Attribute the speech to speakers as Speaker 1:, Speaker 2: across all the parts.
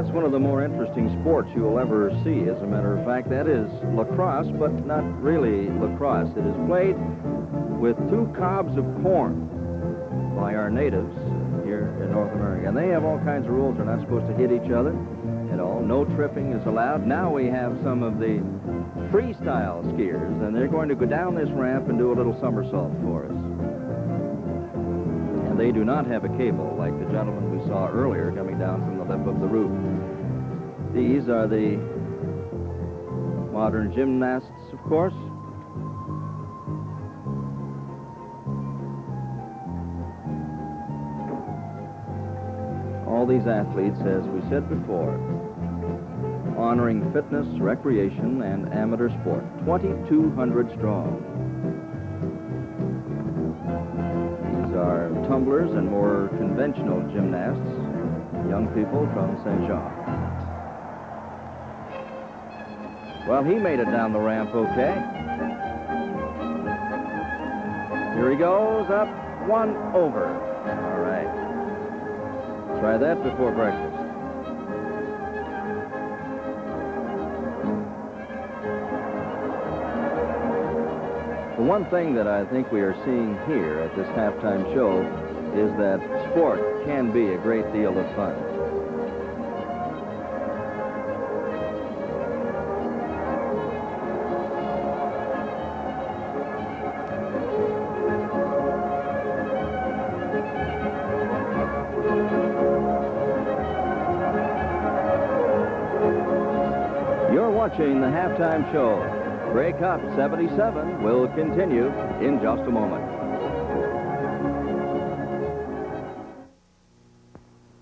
Speaker 1: That's one of the more interesting sports you will ever see. As a matter of fact, that is lacrosse, but not really lacrosse. It is played with 2 cobs of corn by our natives here in North America. And they have all kinds of rules. They're not supposed to hit each other at all. No tripping is allowed. Now we have some of the freestyle skiers, and they're going to go down this ramp and do a little somersault for us. And they do not have a cable like the gentleman we saw earlier coming down from the lip of the roof. These are the modern gymnasts, of course. All these athletes, as we said before, honoring fitness, recreation, and amateur sport. 2,200 strong. These are tumblers and more conventional gymnasts, young people from St. Jean. Well, he made it down the ramp okay. Here he goes, up, 1 over. All right. Try that before breakfast. The one thing that I think we are seeing here at this halftime show is that sport can be a great deal of fun. You're watching the halftime show. Grey Cup 77 will continue in just a moment.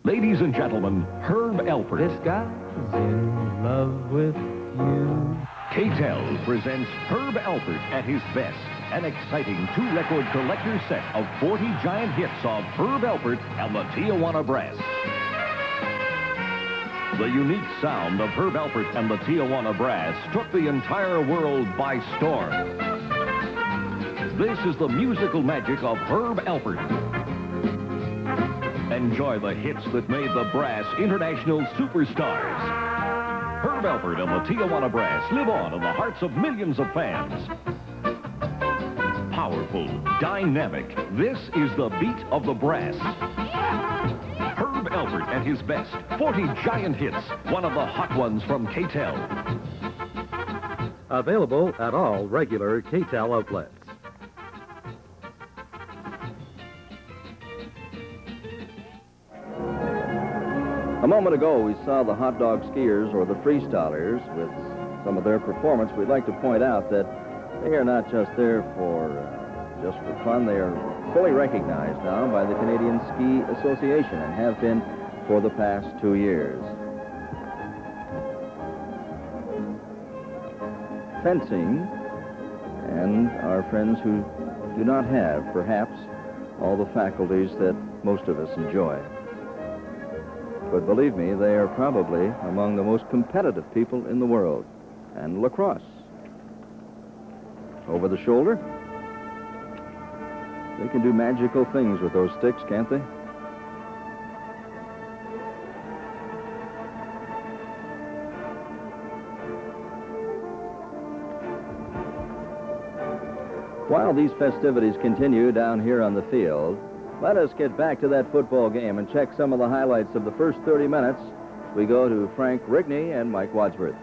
Speaker 2: Ladies and gentlemen, Herb Alpert.
Speaker 3: This guy's in love with you.
Speaker 2: KTEL presents Herb Alpert at his best. An exciting 2-record collector's set of 40 giant hits of Herb Alpert and the Tijuana Brass. The unique sound of Herb Alpert and the Tijuana Brass took the entire world by storm. This is the musical magic of Herb Alpert. Enjoy the hits that made the Brass international superstars. Herb Alpert and the Tijuana Brass live on in the hearts of millions of fans. Powerful, dynamic, this is the beat of the Brass. Herb Alpert at his best. 40 giant hits. One of the hot ones from KTEL.
Speaker 4: Available at all regular KTEL outlets.
Speaker 1: A moment ago, we saw the hot dog skiers, or the freestylers, with some of their performance. We'd like to point out that they are not just there for fun. They are fully recognized now by the Canadian Ski Association and have been for the past 2 years. Fencing, and our friends who do not have, perhaps, all the faculties that most of us enjoy. But believe me, they are probably among the most competitive people in the world. And lacrosse. Over the shoulder. They can do magical things with those sticks, can't they? While these festivities continue down here on the field, let us get back to that football game and check some of the highlights of the first 30 minutes. We go to Frank Rigney and Mike Wadsworth.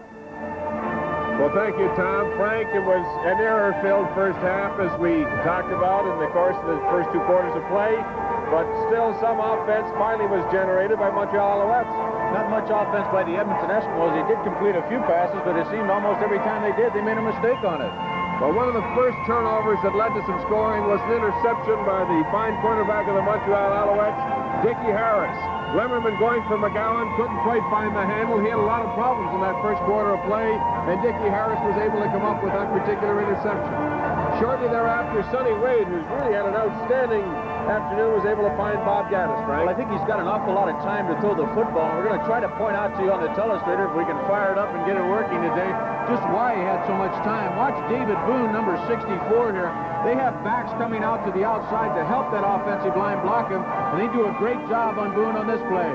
Speaker 5: Well, thank you, Tom. Frank, it was an error-filled first half, as we talked about in the course of the first 2 quarters of play, but still some offense finally was generated by Montreal Alouettes.
Speaker 6: Not much offense by the Edmonton Eskimos. They did complete a few passes, but it seemed almost every time they did, they made a mistake on it.
Speaker 5: Well, one of the first turnovers that led to some scoring was an interception by the fine cornerback of the Montreal Alouettes, Dickie Harris. Lemmerman going for McGowan, couldn't quite find the handle. He had a lot of problems in that first quarter of play, and Dickie Harris was able to come up with that particular interception. Shortly thereafter, Sonny Wade, who's really had an outstanding afternoon, was able to find Bob Gaddis, Frank.
Speaker 6: Well, I think he's got an awful lot of time to throw the football, and we're going to try to point out to you on the telestrator, if we can fire it up and get it working today, just why he had so much time. Watch David Boone, number 64 here. They have backs coming out to the outside to help that offensive line block him, and they do a great job on Boone on this play.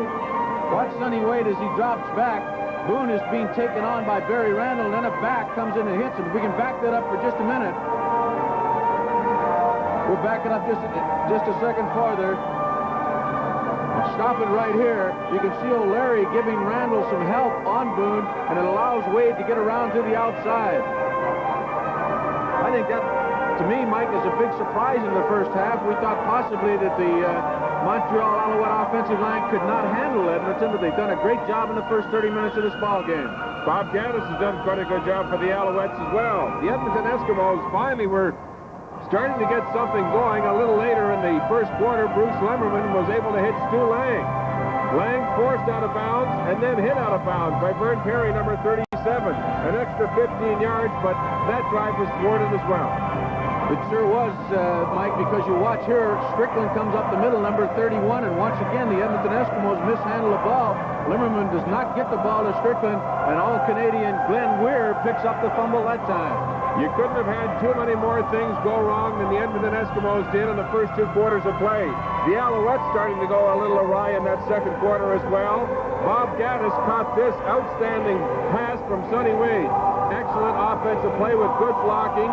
Speaker 6: Watch Sonny Wade as he drops back. Boone is being taken on by Barry Randall, and then a back comes in and hits him. We can back that up for just a minute. We'll back it up just a second farther. Stop it right here. You can see O'Leary giving Randall some help on Boone, and it allows Wade to get around to the outside. I think that, to me, Mike, is a big surprise in the first half. We thought possibly that the Montreal Alouette offensive line could not handle Edmonton, but they've done a great job in the first 30 minutes of this ball game.
Speaker 5: Bob Gaddis has done quite a good job for the Alouettes as well. The Edmonton Eskimos finally were starting to get something going. A little later in the first quarter, Bruce Lemmerman was able to hit Stu Lang. Lang forced out of bounds and then hit out of bounds by Vern Perry, number 37. An extra 15 yards, but that drive was thwarted as well.
Speaker 6: It sure was, Mike, because you watch here, Strickland comes up the middle, number 31, and once again, the Edmonton Eskimos mishandle the ball. Limmerman does not get the ball to Strickland, and All-Canadian Glenn Weir picks up the fumble that time.
Speaker 5: You couldn't have had too many more things go wrong than the Edmonton Eskimos did in the first 2 quarters of play. The Alouettes starting to go a little awry in that second quarter as well. Bob Gaddis caught this outstanding pass from Sonny Wade. Excellent offensive play with good blocking,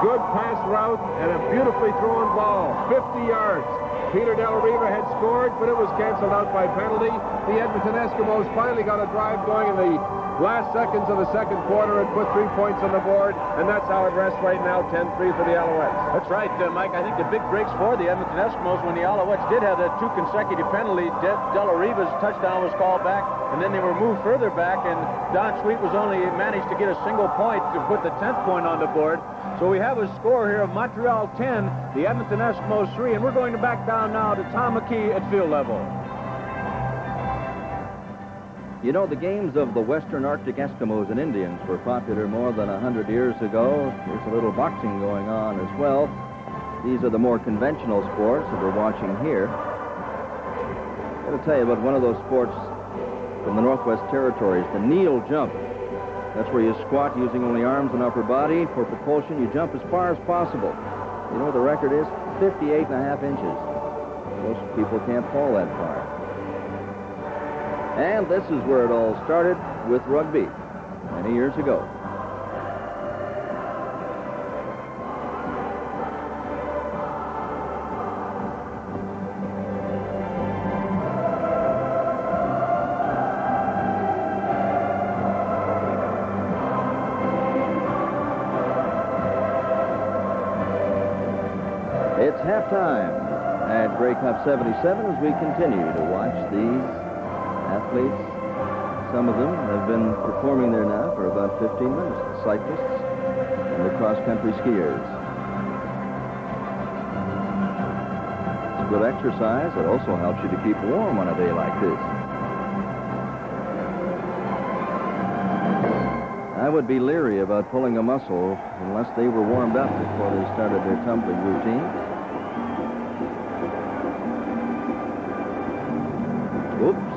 Speaker 5: good pass route, and a beautifully thrown ball. 50 yards. Peter Della Riva had scored, but it was canceled out by penalty. The Edmonton Eskimos finally got a drive going in the last seconds of the second quarter and put 3 points on the board, and that's how it rests right now, 10-3 for the Alouettes.
Speaker 6: That's right, Mike. I think the big breaks for the Edmonton Eskimos when the Alouettes did have that 2 consecutive penalties. Della Riva's touchdown was called back, and then they were moved further back, and Don Sweet was only managed to get a single point to put the 10th point on the board. So we have a score here of Montreal 10, the Edmonton Eskimos 3, and we're going to back down now to Tom McKee at field level.
Speaker 1: You know, the games of the Western Arctic Eskimos and Indians were popular more than 100 years ago. There's a little boxing going on as well. These are the more conventional sports that we're watching here. I'm going to tell you about one of those sports from the Northwest Territories, the kneel jump. That's where you squat using only arms and upper body. For propulsion, you jump as far as possible. You know what the record is? 58.5 inches. Most people can't fall that far. And this is where it all started with rugby many years ago. It's halftime at Grey Cup 77 as we continue to watch these athletes. Some of them have been performing there now for about 15 minutes. The cyclists and the cross-country skiers. It's good exercise. It also helps you to keep warm on a day like this. I would be leery about pulling a muscle unless they were warmed up before they started their tumbling routine. Oops.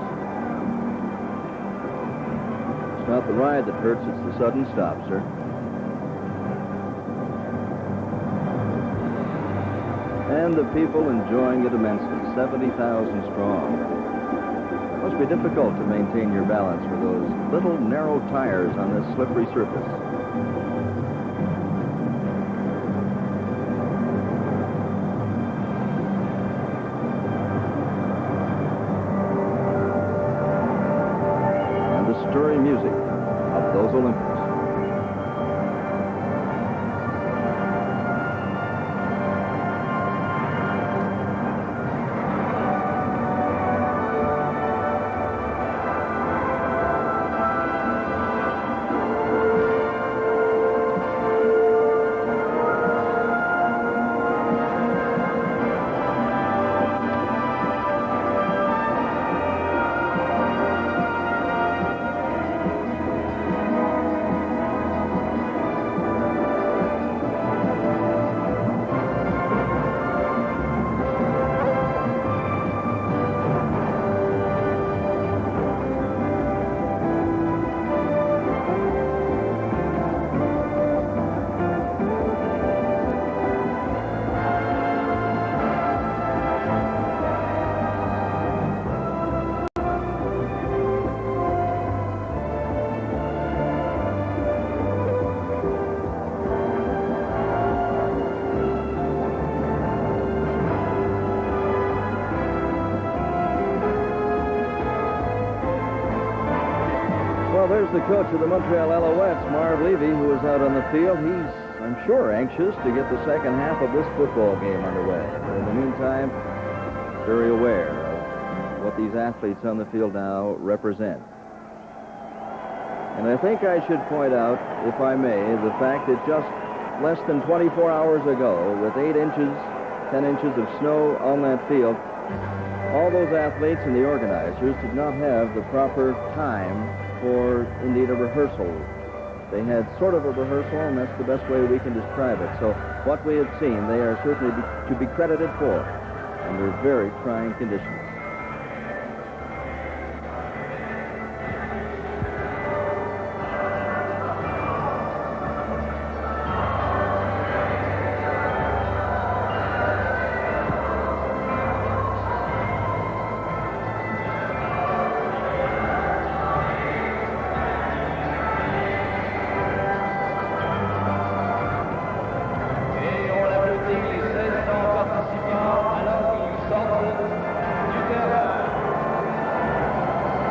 Speaker 1: It's not the ride that hurts, it's the sudden stop, sir. And the people enjoying it immensely, 70,000 strong. It must be difficult to maintain your balance with those little narrow tires on this slippery surface. Stirring music of those Olympics. Well, there's the coach of the Montreal Alouettes, Marv Levy, who is out on the field. He's, I'm sure, anxious to get the second half of this football game underway. But in the meantime, very aware of what these athletes on the field now represent. And I think I should point out, if I may, the fact that just less than 24 hours ago, with 8 inches, 10 inches of snow on that field, all those athletes and the organizers did not have the proper time for, indeed, a rehearsal. They had sort of a rehearsal, and that's the best way we can describe it. So what we have seen, they are certainly to be credited for under very trying conditions.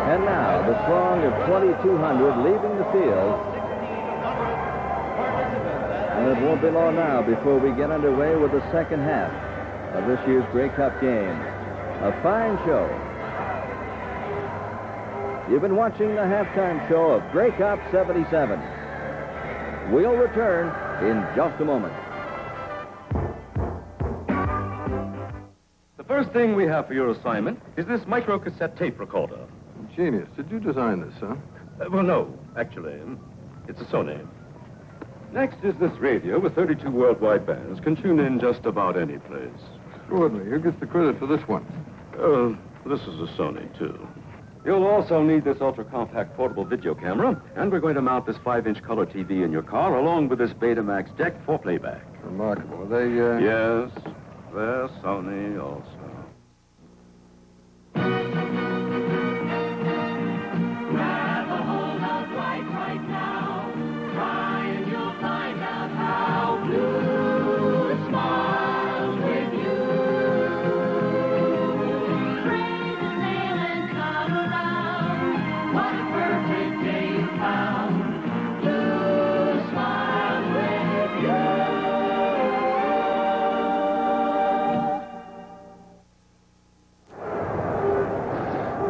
Speaker 1: And now, the throng of 2,200 leaving the field. And it won't be long now before we get underway with the second half of this year's Grey Cup game. A fine show. You've been watching the halftime show of Grey Cup 77. We'll return in just a moment.
Speaker 2: The first thing we have for your assignment is this micro-cassette tape recorder.
Speaker 5: Genius. Did you design this, huh?
Speaker 2: Well, no, actually. It's a Sony. Next is this radio with 32 worldwide bands. Can tune in just about any place.
Speaker 5: Extraordinary. Who gets the credit for this one?
Speaker 2: This is a Sony, too. You'll also need this ultra-compact portable video camera, and we're going to mount this 5-inch color TV in your car, along with this Betamax deck for playback.
Speaker 5: Remarkable. Are they,
Speaker 2: Yes, they're Sony also.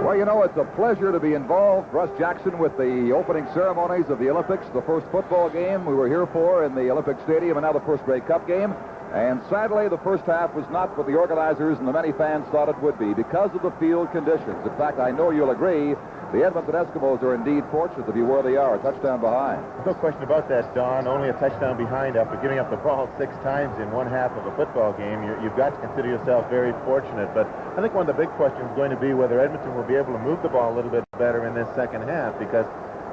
Speaker 7: Well, you know, it's a pleasure to be involved, Russ Jackson, with the opening ceremonies of the Olympics, the first football game we were here for in the Olympic Stadium, and now the first Grey Cup game. And sadly, the first half was not what the organizers and the many fans thought it would be because of the field conditions. In fact, I know you'll agree, the Edmonton Eskimos are indeed fortunate to be where they are, a touchdown behind.
Speaker 8: No question about that, Don. Only a touchdown behind after giving up the ball 6 times in one half of a football game. You've got to consider yourself very fortunate. But I think one of the big questions is going to be whether Edmonton will be able to move the ball a little bit better in this second half, because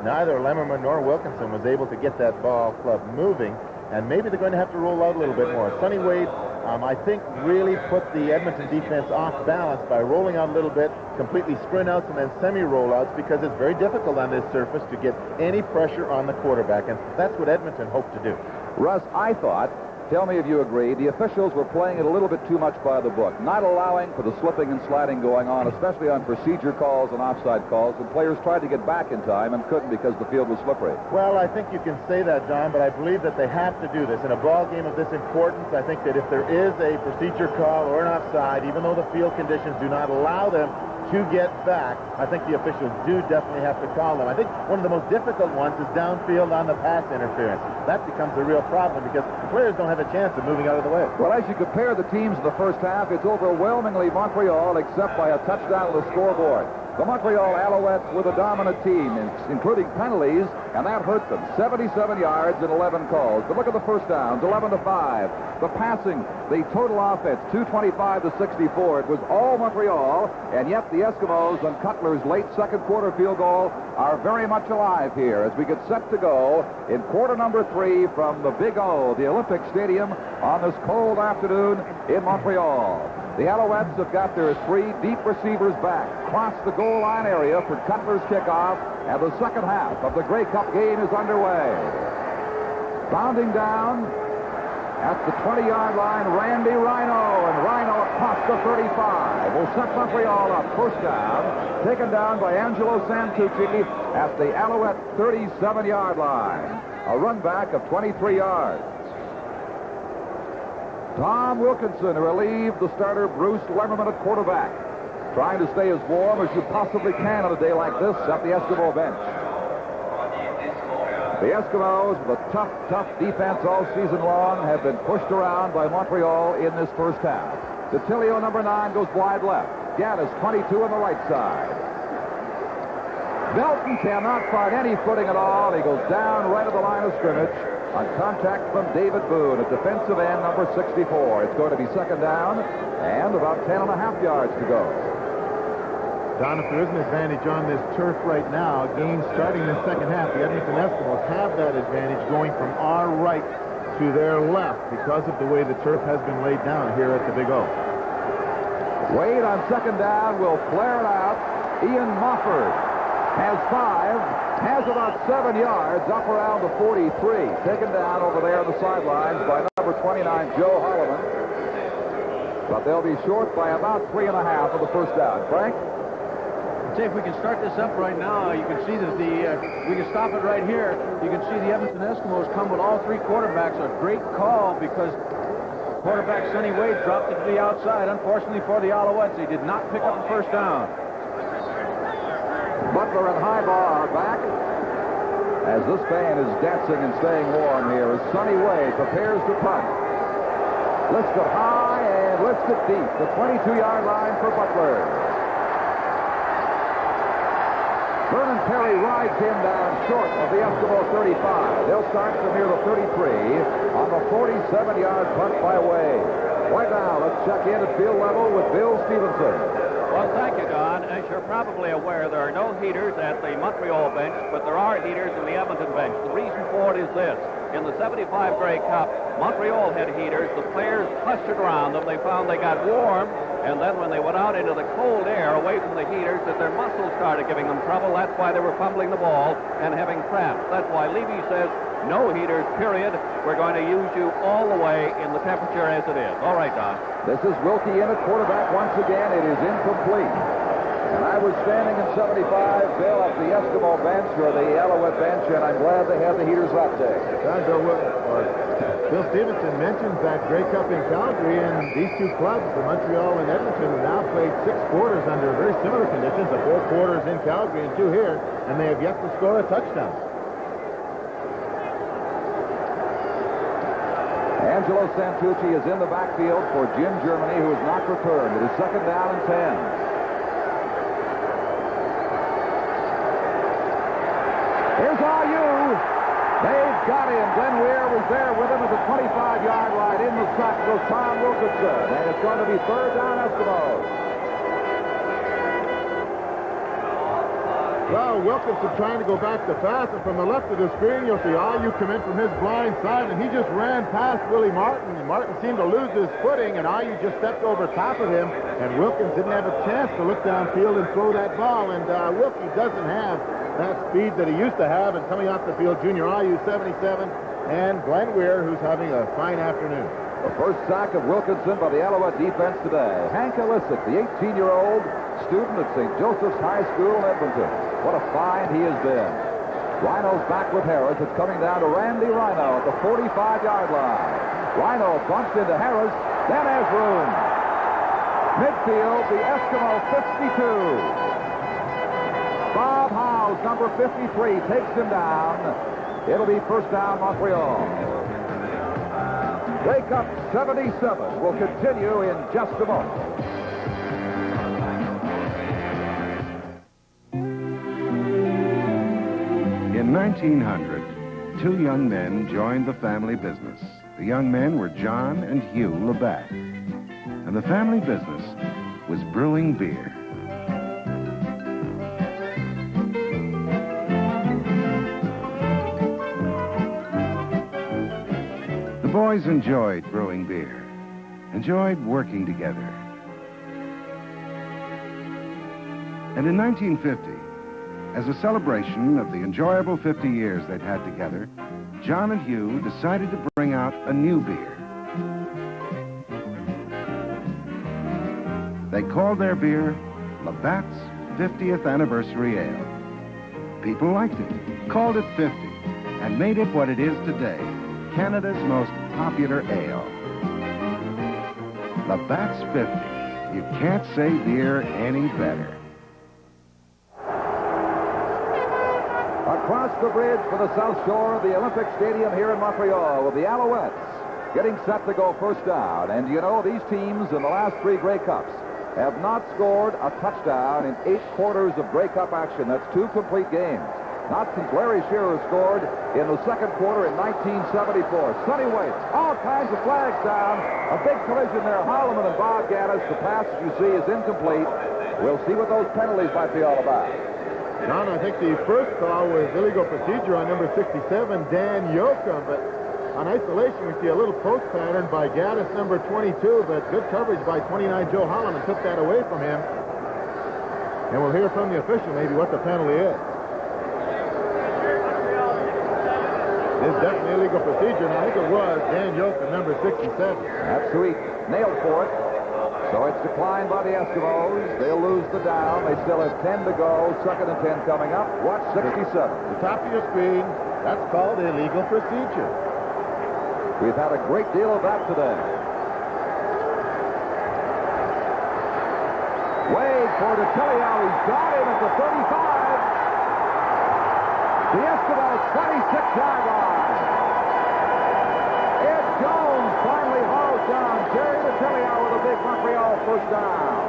Speaker 8: neither Lemmerman nor Wilkinson was able to get that ball club moving. And maybe they're going to have to roll out a little bit more. Sonny Wade, I think, really put the Edmonton defense off balance by rolling out a little bit, completely sprint outs and then semi-rollouts, because it's very difficult on this surface to get any pressure on the quarterback. And that's what Edmonton hoped to do.
Speaker 7: Russ, I thought, tell me if you agree, the officials were playing it a little bit too much by the book, not allowing for the slipping and sliding going on, especially on procedure calls and offside calls, and players tried to get back in time and couldn't because the field was slippery.
Speaker 8: Well, I think you can say that, Don, but I believe that they have to do this. In a ball game of this importance, I think that if there is a procedure call or an offside, even though the field conditions do not allow them to get back, I think the officials do definitely have to call them. I think one of the most difficult ones is downfield on the pass interference. That becomes a real problem because the players don't have a chance of moving out of the way.
Speaker 7: Well, as you compare the teams in the first half, it's overwhelmingly Montreal, except by a touchdown on the scoreboard. The Montreal Alouettes were the dominant team, including penalties, and that hurt them. 77 yards and 11 calls. But look at the first downs, 11-5. The passing, the total offense, 225 to 64. It was all Montreal, and yet the Eskimos on Cutler's late second quarter field goal are very much alive here as we get set to go in quarter number 3 from the Big O, the Olympic Stadium, on this cold afternoon in Montreal. The Alouettes have got their 3 deep receivers back, cross the goal line area for Cutler's kickoff, and the second half of the Grey Cup game is underway. Bounding down, At the 20-yard line, Randy Rhino, and Rhino across the 35 will set Montreal up. First down, taken down by Angelo Santucci at the Alouette 37-yard line. A run back of 23 yards. Tom Wilkinson relieved the starter Bruce Lemmerman at quarterback, trying to stay as warm as you possibly can on a day like this at the Eskimo bench. The Eskimos, with a tough defense all season long, have been pushed around by Montreal in this first half. DeTilio, number 9, goes wide left. Gaddis, 22, on the right side. Belton cannot find any footing at all. He goes down right at the line of scrimmage on contact from David Boone at defensive end, number 64. It's going to be second down and about 10.5 yards to go.
Speaker 8: Don, if there is an advantage on this turf right now, games starting in the second half, the Edmonton Eskimos have that advantage going from our right to their left because of the way the turf has been laid down here at the Big O.
Speaker 7: Wade on second down will flare it out. Ian Mofford has 5, has about 7 yards up around the 43. Taken down over there on the sidelines by number 29, Joe Holloman. But they'll be short by about 3.5 of the first down. Frank?
Speaker 6: Say, if we can start this up right now, you can see that we can stop it right here. You can see the Edmonton Eskimos come with all 3 quarterbacks. A great call because quarterback Sonny Wade dropped it to the outside. Unfortunately for the Alouettes, he did not pick up the first down.
Speaker 7: Butler and Highbar are back as this band is dancing and staying warm here as Sonny Wade prepares to punt. Lifts it high and lifts it deep. The 22-yard line for Butler. Vernon Perry rides him down short of the Eskimo 35. They'll start from near the 33 on the 47-yard punt by Wade. Right now, let's check in at field level with Bill Stevenson.
Speaker 9: Well, thank you, Don. As you're probably aware, there are no heaters at the Montreal bench, but there are heaters in the Edmonton bench. The reason for it is this. In the 75 Grey Cup, Montreal had heaters. The players clustered around them. They found they got warm, and then when they went out into the cold air away from the heaters, that their muscles started giving them trouble. That's why they were fumbling the ball and having cramps. That's why Levy says, no heaters, period. We're going to use you all the way in the temperature as it is. All right, Don.
Speaker 7: This is Wilkie in at quarterback once again. It is incomplete. And I was standing in 75, Bill, at the Eskimo bench or the Alouette bench, and I'm glad they had the heaters that day.
Speaker 8: Bill Stevenson mentions that Grey Cup in Calgary, and these 2 clubs, the Montreal and Edmonton, have now played 6 quarters under very similar conditions, the 4 quarters in Calgary and 2 here, and they have yet to score a touchdown.
Speaker 7: Angelo Santucci is in the backfield for Jim Germany, who has not returned. It is second down and 10. Here's RU. They've got him. Glenn Weir was there with him at the 25-yard line. In the sack goes Tom Wilkinson. And it's going to be third down Eskimos.
Speaker 8: Well, Wilkinson trying to go back to pass, and from the left of the screen, you'll see Ayu come in from his blind side, and he just ran past Willie Martin, and Martin seemed to lose his footing, and Ayu just stepped over top of him, and Wilkins didn't have a chance to look downfield and throw that ball, and Wilkie doesn't have that speed that he used to have, and coming off the field, Junior Ayu, 77, and Glenn Weir, who's having a fine afternoon.
Speaker 7: The first sack of Wilkinson by the Alouette defense today. Hank Illicik, the 18-year-old student at St. Joseph's High School in Edmonton. What a find he has been. Rhino's back with Harris. It's coming down to Randy Rhino at the 45-yard line. Rhino bumps into Harris, then has room. Midfield, the Eskimo 52. Bob Howes, number 53, takes him down. It'll be first down Montreal. Grey Cup 77 will continue in just a moment.
Speaker 10: In 1900, 2 young men joined the family business. The young men were John and Hugh Labatt. And the family business was brewing beer. The boys enjoyed brewing beer, enjoyed working together. And in 1950, as a celebration of the enjoyable 50 years they'd had together, John and Hugh decided to bring out a new beer, They called their beer Labatt's 50th Anniversary Ale. People liked it, called it 50, and made it what it is today, Canada's most popular ale. Labatt's 50. You can't say beer any better.
Speaker 7: Across the bridge for the South Shore of the Olympic Stadium here in Montreal with the Alouettes getting set to go first down. And you know, these teams in the last 3 Grey Cups have not scored a touchdown in 8 quarters of Grey Cup action. That's 2 complete games. Not since Larry Shearer scored in the second quarter in 1974. Sonny Waite, all kinds of flags down. A big collision there. Holloman and Bob Gaddis. The pass, as you see, is incomplete. We'll see what those penalties might be all about.
Speaker 8: John, I think the first call was illegal procedure on number 67, Dan Yoakum, but on isolation we see a little post pattern by Gaddis, number 22, but good coverage by 29, Joe Holloman, took that away from him. And we'll hear from the official maybe what the penalty is. It's definitely illegal procedure, and I think it was Dan Yoakum, number 67.
Speaker 7: That's sweet. Nailed for it. So it's declined by the Eskimos. They'll lose the down. They still have 10 to go. 2nd and 10 coming up. Watch 67.
Speaker 8: The top of your screen, that's called illegal procedure.
Speaker 7: We've had a great deal of that today. Wade for DeTilio. He's got him at the 35. The Eskimos 26-yard line. Ed Jones finally hauls down Jerry DeTilio with a big Montreal first down.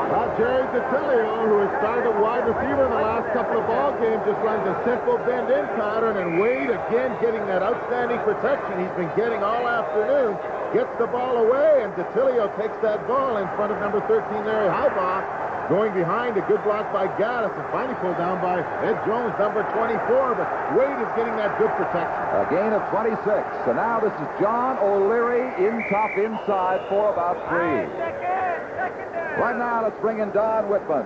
Speaker 8: Well, Jerry DeTilio, who has started at wide receiver in the last couple of ball games, just runs a simple bend-in pattern, and Wade again getting that outstanding protection he's been getting all afternoon. Gets the ball away, and DeTilio takes that ball in front of number 13, Larry Heibaugh. Going behind, a good block by Gaddis, and finally pulled down by Ed Jones, number 24, but Wade is getting that good protection.
Speaker 7: A gain of 26. So now this is John O'Leary in top inside for about 3. Right now, let's bring in Don Whitman.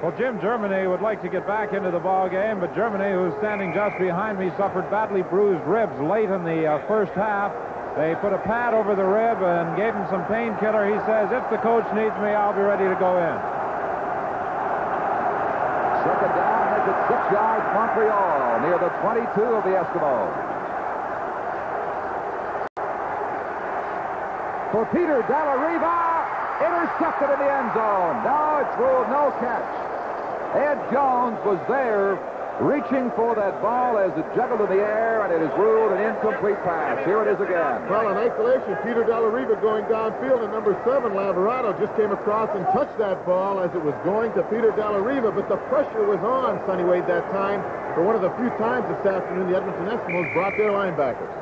Speaker 5: Well, Jim Germany would like to get back into the ball game, but Germany, who's standing just behind me, suffered badly bruised ribs late in the first half. They put a pad over the rib and gave him some painkiller. He says, if the coach needs me, I'll be ready to go in.
Speaker 7: 2nd down, make it 6 yards, Montreal, near the 22 of the Eskimos. For Peter Dallariva, intercepted in the end zone. Now it's ruled no catch. Ed Jones was there reaching for that ball as it juggled in the air, and it is ruled an incomplete pass. Here it is again.
Speaker 8: Well, in isolation, Peter Dallariva going downfield, and number 7, Laverado, just came across and touched that ball as it was going to Peter Dallariva, but the pressure was on Sonny Wade that time. For one of the few times this afternoon, the Edmonton Eskimos brought their linebackers.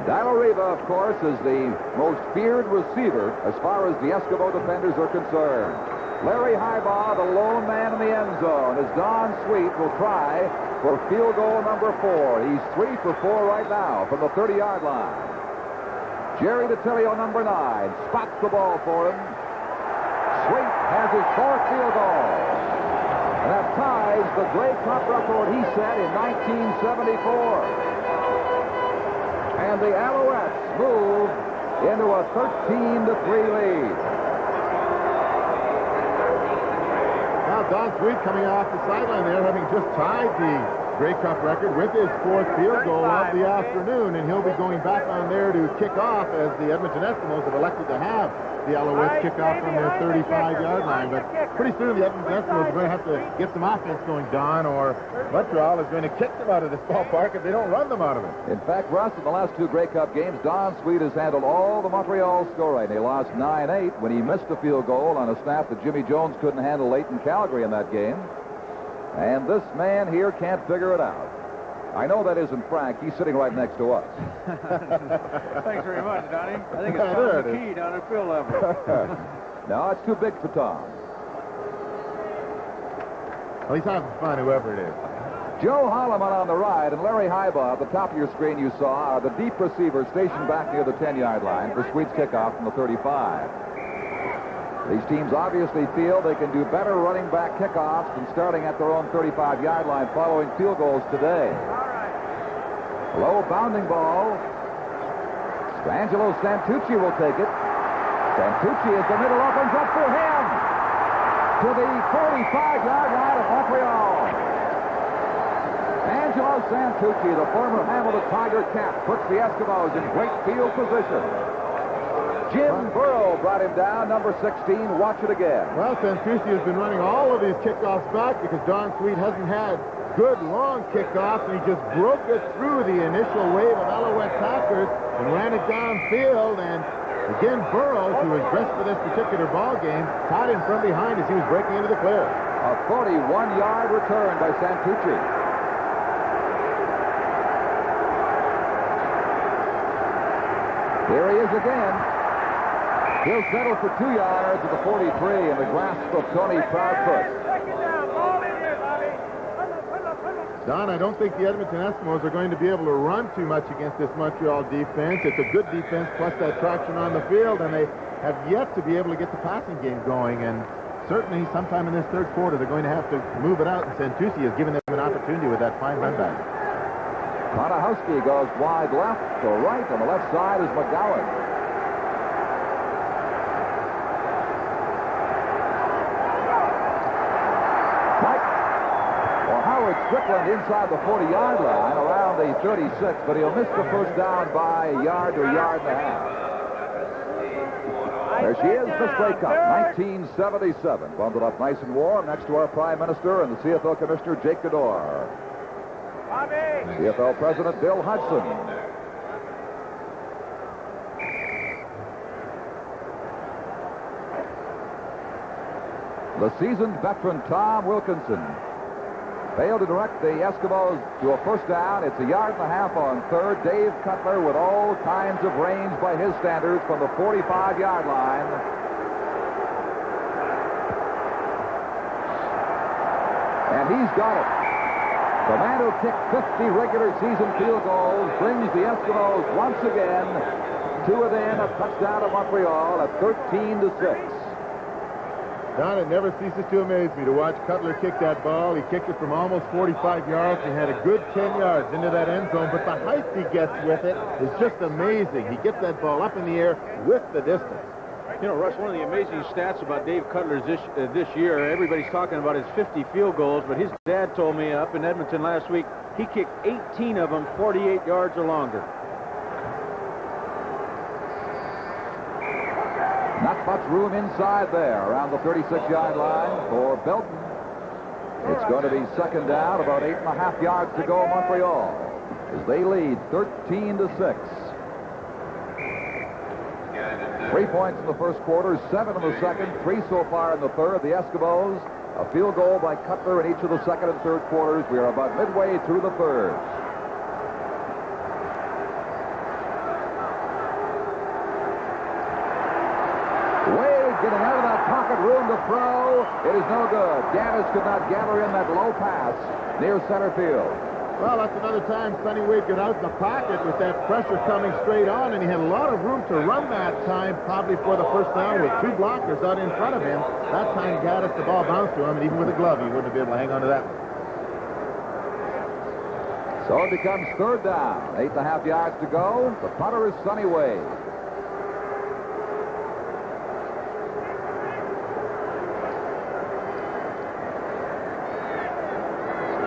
Speaker 7: Dallariva, of course, is the most feared receiver as far as the Eskimo defenders are concerned. Larry Heibaugh, the lone man in the end zone, as Don Sweet will try for field goal number 4. He's 3 for 4 right now from the 30-yard line. Jerry DeTilio, number 9, spots the ball for him. Sweet has his 4th field goal. And that ties the Grey Cup record he set in 1974. And the Alouettes move into a 13-3 lead.
Speaker 8: Don Sweet coming off the sideline there, having just tied the Grey Cup record with his 4th field goal of the afternoon, and he'll be going back on there to kick off as the Edmonton Eskimos have elected to have the Alouettes kick off from their 35-yard line. But pretty soon the Edmonton Eskimos are going to have to get some offense going, Don, or Montreal is going to kick them out of this ballpark if they don't run them out of it.
Speaker 7: In fact, Russ, in the last 2 Grey Cup games, Don Sweet has handled all the Montreal scoring. They lost 9-8 when he missed a field goal on a snap that Jimmy Jones couldn't handle late in Calgary in that game. And this man here can't figure it out. I know that isn't Frank. He's sitting right next to us.
Speaker 6: Thanks very much, Donnie. I think it's Tom McKee down at field level.
Speaker 7: No, it's too big for Tom.
Speaker 8: Well, he's having fun, whoever it is.
Speaker 7: Joe Holloman on the right and Larry Heibaugh at the top of your screen you saw are the deep receivers stationed back near the 10-yard line for Sweet's kickoff from the 35. These teams obviously feel they can do better running back kickoffs than starting at their own 35-yard line following field goals today. Low bounding ball. Angelo Santucci will take it. Santucci as the middle opens up for him to the 45-yard line of Montreal. Angelo Santucci, the former Hamilton Tiger cap, puts the Eskimos in great field position. Jim Burrow brought him down, number 16. Watch it again.
Speaker 8: Well, Santucci has been running all of these kickoffs back because Don Sweet hasn't had good long kickoffs, and he just broke it through the initial wave of Alouette tackers and ran it downfield. And again, Burrows, who was dressed for this particular ball game, caught him from behind as he was breaking into the clear.
Speaker 7: A 41-yard return by Santucci. Here he is again. He'll settle for 2 yards at the 43 in the grasp of Tony Proudfoot.
Speaker 8: Don, I don't think the Edmonton Eskimos are going to be able to run too much against this Montreal defense. It's a good defense plus that traction on the field, and they have yet to be able to get the passing game going. And certainly sometime in this third quarter, they're going to have to move it out, and Santucci has given them an opportunity with that fine run back.
Speaker 7: Konahowski goes wide left to right. On the left side is McGowan. Strickland inside the 40-yard line around the 36, but he'll miss the first down by a yard to a yard and a half. There she is, Miss Grey Cup, 1977. Bundled up nice and warm next to our Prime Minister and the CFL Commissioner, Jake Gador. CFL President, Bill Hudson. The seasoned veteran, Tom Wilkinson, failed to direct the Eskimos to a first down. It's a yard and a half on third. Dave Cutler with all kinds of range by his standards from the 45-yard line. And he's got it. The man who kicked 50 regular season field goals brings the Eskimos once again to within a touchdown of Montreal at 13-6.
Speaker 8: Don, it never ceases to amaze me to watch Cutler kick that ball. He kicked it from almost 45 yards. He had a good 10 yards into that end zone, but the height he gets with it is just amazing. He gets that ball up in the air with the distance.
Speaker 6: You know, Russ, one of the amazing stats about Dave Cutler this year, everybody's talking about his 50 field goals, but his dad told me up in Edmonton last week, he kicked 18 of them 48 yards or longer.
Speaker 7: Not much room inside there around the 36-yard line for Belton. It's going to be second down, about 8.5 yards to go, Montreal, as they lead 13-6. 3 points in the first quarter, 7 in the second, 3 so far in the third. The Eskimos, a field goal by Cutler in each of the second and third quarters. We are about midway through the third. Getting out of that pocket, room to throw. It is no good. Gaddis could not gather in that low pass near center field.
Speaker 8: Well, that's another time Sonny Wade got out in the pocket with that pressure coming straight on, and he had a lot of room to run that time, probably for the first down with 2 blockers out in front of him. That time, Gaddis, the ball bounced to him, and even with a glove, he wouldn't be able to hang on to that one.
Speaker 7: So it becomes third down. 8.5 yards to go. The punter is Sonny Wade.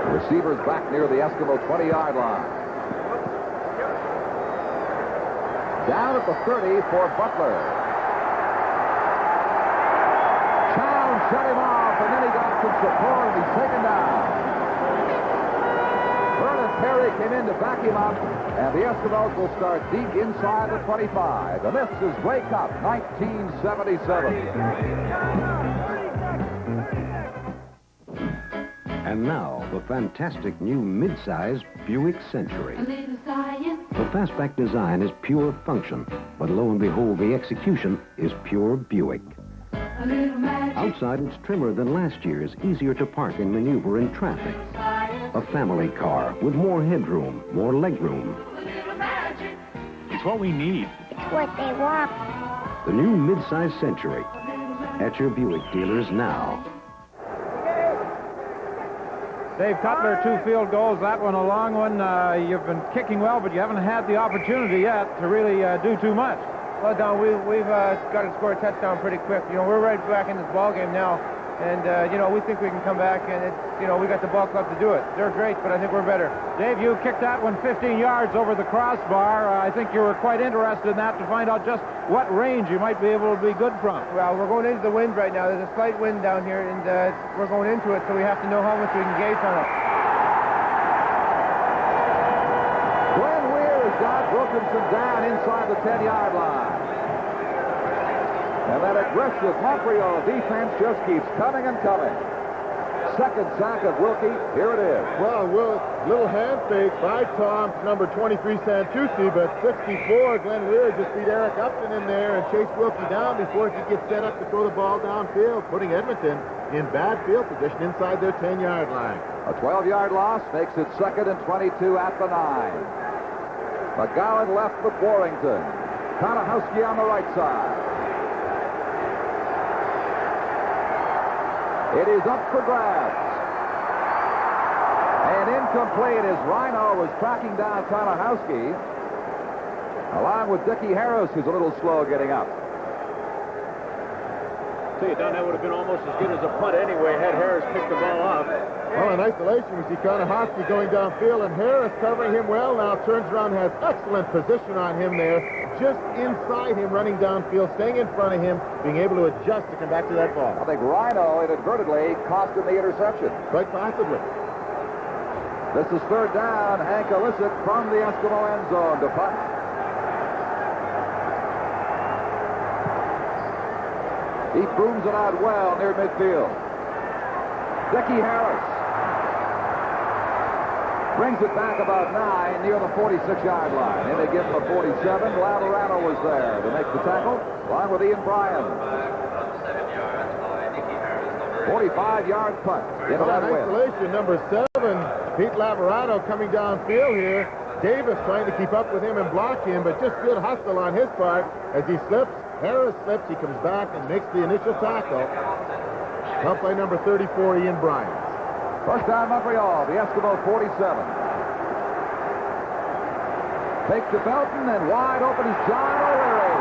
Speaker 7: Receivers back near the Eskimo 20-yard line. Down at the 30 for Butler. Chow shut him off, and then he got some support, and he's taken down. Vernon Perry came in to back him up, and the Eskimos will start deep inside the 25. And this is Grey Cup 1977.
Speaker 11: And now, the fantastic new mid-size Buick Century. The fastback design is pure function, but lo and behold, the execution is pure Buick. Outside, it's trimmer than last year's, easier to park and maneuver in traffic. A family car with more headroom, more legroom.
Speaker 12: It's what we need.
Speaker 13: It's what they want.
Speaker 11: The new mid-size Century. At your Buick dealers now.
Speaker 6: Dave Cutler, 2 field goals. That one a long one. You've been kicking well, but you haven't had the opportunity yet to really do too much.
Speaker 13: Well, Don, we've got to score a touchdown pretty quick. We're right back in this ball game now, and we think we can come back, and it's we got the ball club to do it. They're great, but I think we're better.
Speaker 6: Dave, you kicked that one 15 yards over the crossbar. I think you were quite interested in that to find out just what range you might be able to be good from.
Speaker 13: Well, we're going into the wind right now. There's a slight wind down here, and we're going into it, so we have to know how much we can gauge on it.
Speaker 7: Glenn Weir has got Wilkinson down inside the 10-yard line. And that aggressive Montreal defense just keeps coming and coming. Second sack of Wilkie. Here it is.
Speaker 8: Well, little hand fake by Tom, number 23, Santucci, but 64, Glenn Weir just beat Eric Upton in there and chased Wilkie down before he could get set up to throw the ball downfield, putting Edmonton in bad field position inside their 10-yard line.
Speaker 7: A 12-yard loss makes it 2nd and 22 at the 9. McGowan left with Warrington. Konahowski on the right side. It is up for grabs. And incomplete as Rhino was tracking down Konahowski, along with Dickie Harris, who's a little slow getting up.
Speaker 6: Tell you, Don, that would have been almost as good as a punt anyway had Harris picked the ball off.
Speaker 8: Well, in isolation, we see Konahowski going downfield, and Harris covering him well now, turns around, has excellent position on him there, just inside him, running downfield, staying in front of him, being able to adjust to come back to that ball.
Speaker 7: I think Rhino inadvertently cost him the interception.
Speaker 8: Quite possibly.
Speaker 7: This is 3rd down. Hank Illicit from the Eskimo end zone to punt. He booms it out well near midfield. Dickie Harris brings it back about 9 near the 46-yard line. And they give him a 47. Laverano was there to make the tackle, along with Ian Bryan. 45-yard punt. Into that win.
Speaker 8: Isolation, number 7, Pete Laverano coming downfield here. Davis trying to keep up with him and block him, but just good hustle on his part as he slips. Harris slips, he comes back and makes the initial tackle. Helped by number 34, Ian Bryan.
Speaker 7: First down, Montreal, the Eskimo 47. Fake to Belton, and wide open is John O'Leary.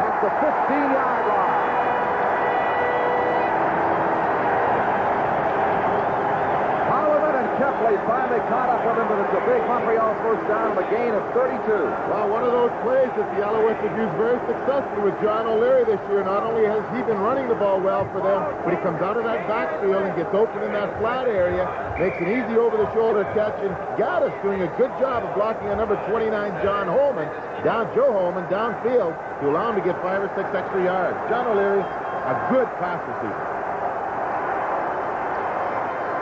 Speaker 7: At the 15-yard line. Kepley finally caught up with him, but it's a big Montreal first down, a gain of 32.
Speaker 8: Well, one of those plays that the Alouettes have used very successfully with John O'Leary this year. Not only has he been running the ball well for them, but he comes out of that backfield and gets open in that flat area, makes an easy over-the-shoulder catch, and Gaddis doing a good job of blocking a number 29, Joe Holman, downfield to allow him to get 5 or 6 extra yards. John O'Leary, a good pass receiver.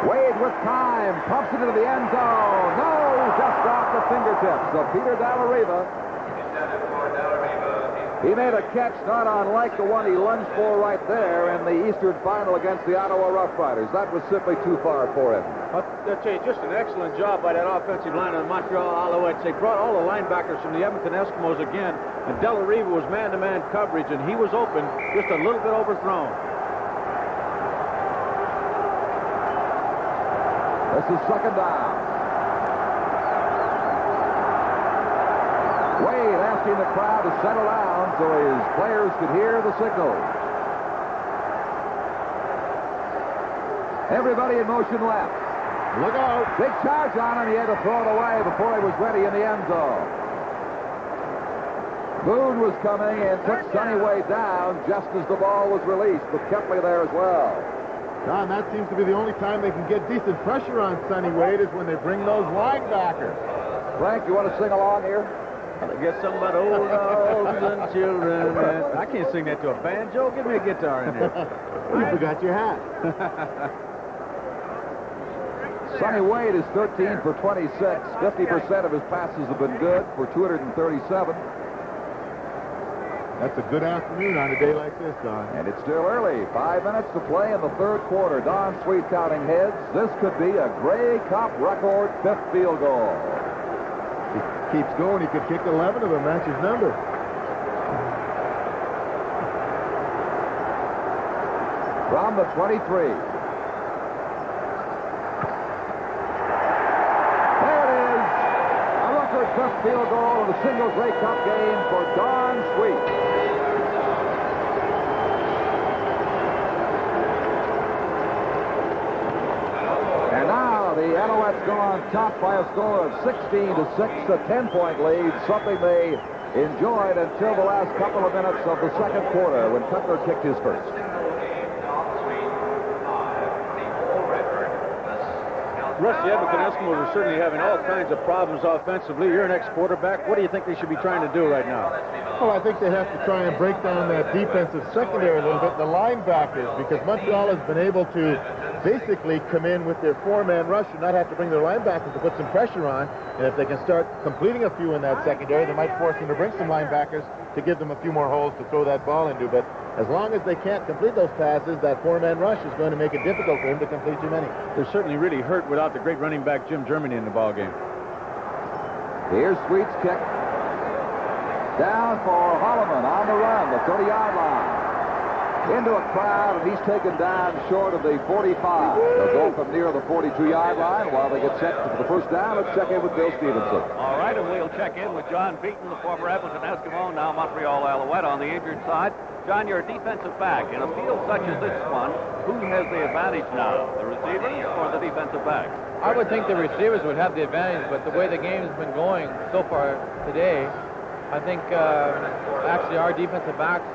Speaker 7: Wade with time, pumps it into the end zone. No, just off the fingertips of Peter Dallariva. He made a catch not unlike the one he lunged for right there in the Eastern Final against the Ottawa Rough Riders. That was simply too far for him.
Speaker 6: I'll tell you, just an excellent job by that offensive line of the Montreal Alouettes. They brought all the linebackers from the Edmonton Eskimos again, and Dallariva was man-to-man coverage, and he was open, just a little bit overthrown.
Speaker 7: This is 2nd down. Wade asking the crowd to settle down so his players could hear the signal. Everybody in motion left.
Speaker 8: Look out.
Speaker 7: Big charge on him. He had to throw it away before he was ready in the end zone. Boone was coming and took Sonny Wade down just as the ball was released, with Kepley there as well.
Speaker 8: Don, that seems to be the only time they can get decent pressure on Sonny Wade is when they bring those linebackers.
Speaker 7: Frank, you want to sing along here?
Speaker 6: I guess something about old dogs and children. I can't sing that to a banjo. Give me a guitar in there.
Speaker 8: You forgot your hat.
Speaker 7: Sonny Wade is 13 for 26. 50% of his passes have been good for 237.
Speaker 8: That's a good afternoon on a day like this, Don.
Speaker 7: And it's still early. 5 minutes to play in the 3rd quarter. Don Sweet counting heads. This could be a Grey Cup record 5th field goal.
Speaker 8: He keeps going. He could kick 11 of them. That's his number.
Speaker 7: from the 23. There it is. A record fifth field goal in the single Grey Cup game for Don Sweet. And now the Alouettes go on top by a score of 16-6, a 10-point lead, something they enjoyed until the last couple of minutes of the second quarter when Cutler kicked his first.
Speaker 6: Russ, the Edmonton Eskimos are certainly having all kinds of problems offensively. You're an ex-quarterback. What do you think they should be trying to do right now?
Speaker 8: Well, I think they have to try and break down that defensive secondary a little bit, the linebackers, because Montreal has been able to basically come in with their four-man rush and not have to bring their linebackers to put some pressure on. And if they can start completing a few in that secondary, they might force them to bring some linebackers to give them a few more holes to throw that ball into. But as long as they can't complete those passes, that four-man rush is going to make it difficult for him to complete too many.
Speaker 6: They're certainly really hurt without the great running back Jim Germany in the ballgame.
Speaker 7: Here's Sweet's kick. Down for Holloman on the run, the 30-yard line. Into a crowd, and he's taken down short of the 45. They'll go from near the 42-yard line while they get set for the first down. Let's check in with Bill Stevenson.
Speaker 9: All right, and we'll check in with John Beaton, the former Edmonton Eskimo, now Montreal Alouette on the injured side. John, you're a defensive back. In a field such as this one, who has the advantage now, the receivers or the defensive backs?
Speaker 14: I would think the receivers would have the advantage, but the way the game has been going so far today, I think actually our defensive backs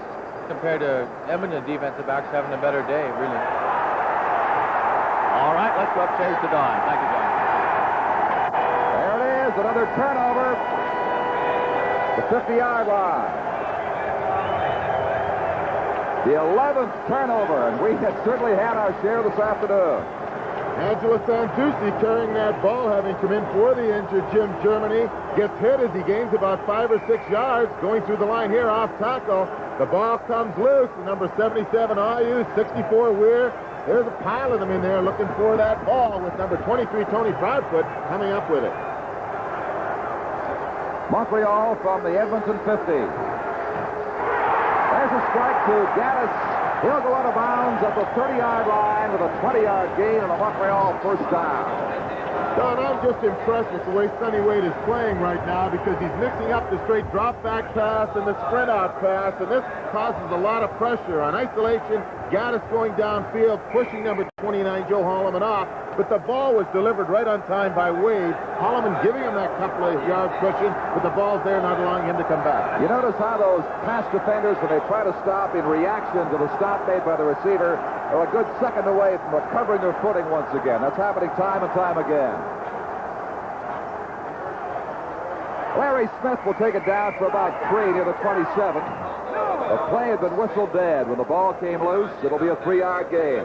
Speaker 14: compared to Edmonton defensive backs having a better day, really.
Speaker 9: All right, let's go upstairs to Don. Thank you, John.
Speaker 7: There it is, another turnover. The 50-yard line. The 11th turnover, and we have certainly had our share this afternoon.
Speaker 8: Angelo Santucci carrying that ball, having come in for the injured Jim Germany, gets hit as he gains about 5 or 6 yards, going through the line here off tackle. The ball comes loose. The number 77 Ayu, 64 Weir. There's a pile of them in there looking for that ball with number 23 Tony Proudfoot coming up with it.
Speaker 7: Montreal from the Edmonton 50. There's a strike to Gaddis. He'll go out of bounds at the 30-yard line with a 20-yard gain and a Montreal first down.
Speaker 8: Don, I'm just impressed with the way Sonny Wade is playing right now because he's mixing up the straight drop-back pass and the sprint-out pass, and this causes a lot of pressure. On isolation, Gaddis going downfield, pushing number 29, Joe Holloman, off, but the ball was delivered right on time by Wade. Holloman giving him that couple of yard cushion, but the ball's there, not allowing him to come back.
Speaker 7: You notice how those pass defenders, when they try to stop in reaction to the stop made by the receiver, are a good second away from recovering their footing once again. That's happening time and time again. Larry Smith will take it down for about 3 near the 27. The play had been whistled dead. When the ball came loose, it'll be a 3-yard gain.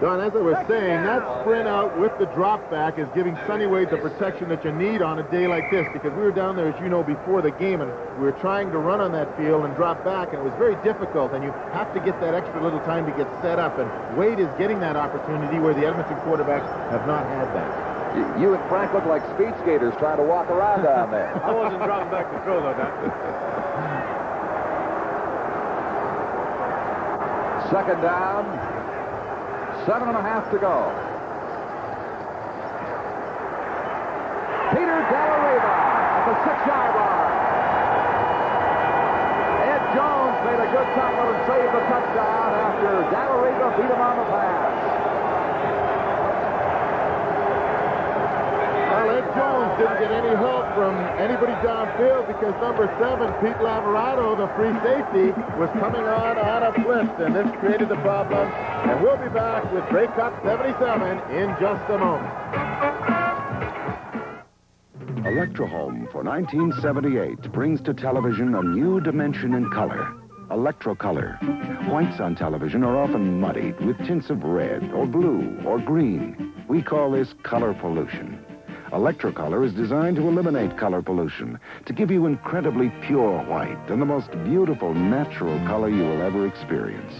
Speaker 8: Don, as I was saying, that sprint out with the drop back is giving Sonny Wade the protection that you need on a day like this, because we were down there, as you know, before the game, and we were trying to run on that field and drop back, and it was very difficult, and you have to get that extra little time to get set up, and Wade is getting that opportunity where the Edmonton quarterbacks have not had that.
Speaker 7: You and Frank look like speed skaters trying to walk around down there.
Speaker 6: I wasn't dropping back to throw, though, Don.
Speaker 7: Second down. 7.5 to go. Peter Della Riva at the 6-yard line. Ed Jones made a good tackle and saved the touchdown after Della Riva beat him on the pass.
Speaker 8: Well, Ed Jones didn't get any help from anybody downfield because number 7, Pete Lamorato, the free safety, was coming on a blitz, and this created the problem. And we'll be back with Grey Cup 77 in just a moment.
Speaker 15: Electrohome for 1978 brings to television a new dimension in color. Electrocolor. Whites on television are often muddied with tints of red or blue or green. We call this color pollution. Electrocolor is designed to eliminate color pollution, to give you incredibly pure white and the most beautiful natural color you will ever experience.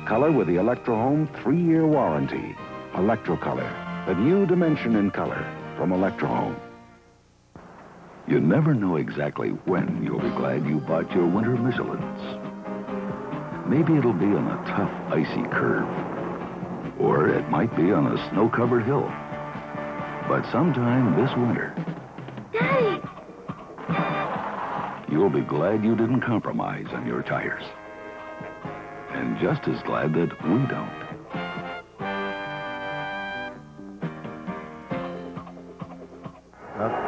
Speaker 15: Color with the Electrohome 3-year warranty. Electrocolor, a new dimension in color from Electrohome.
Speaker 16: You never know exactly when you'll be glad you bought your winter Michelins. Maybe it'll be on a tough, icy curve. Or it might be on a snow-covered hill. But sometime this winter,
Speaker 17: Daddy!
Speaker 16: you'll be glad you didn't compromise on your tires. And just as glad that we don't.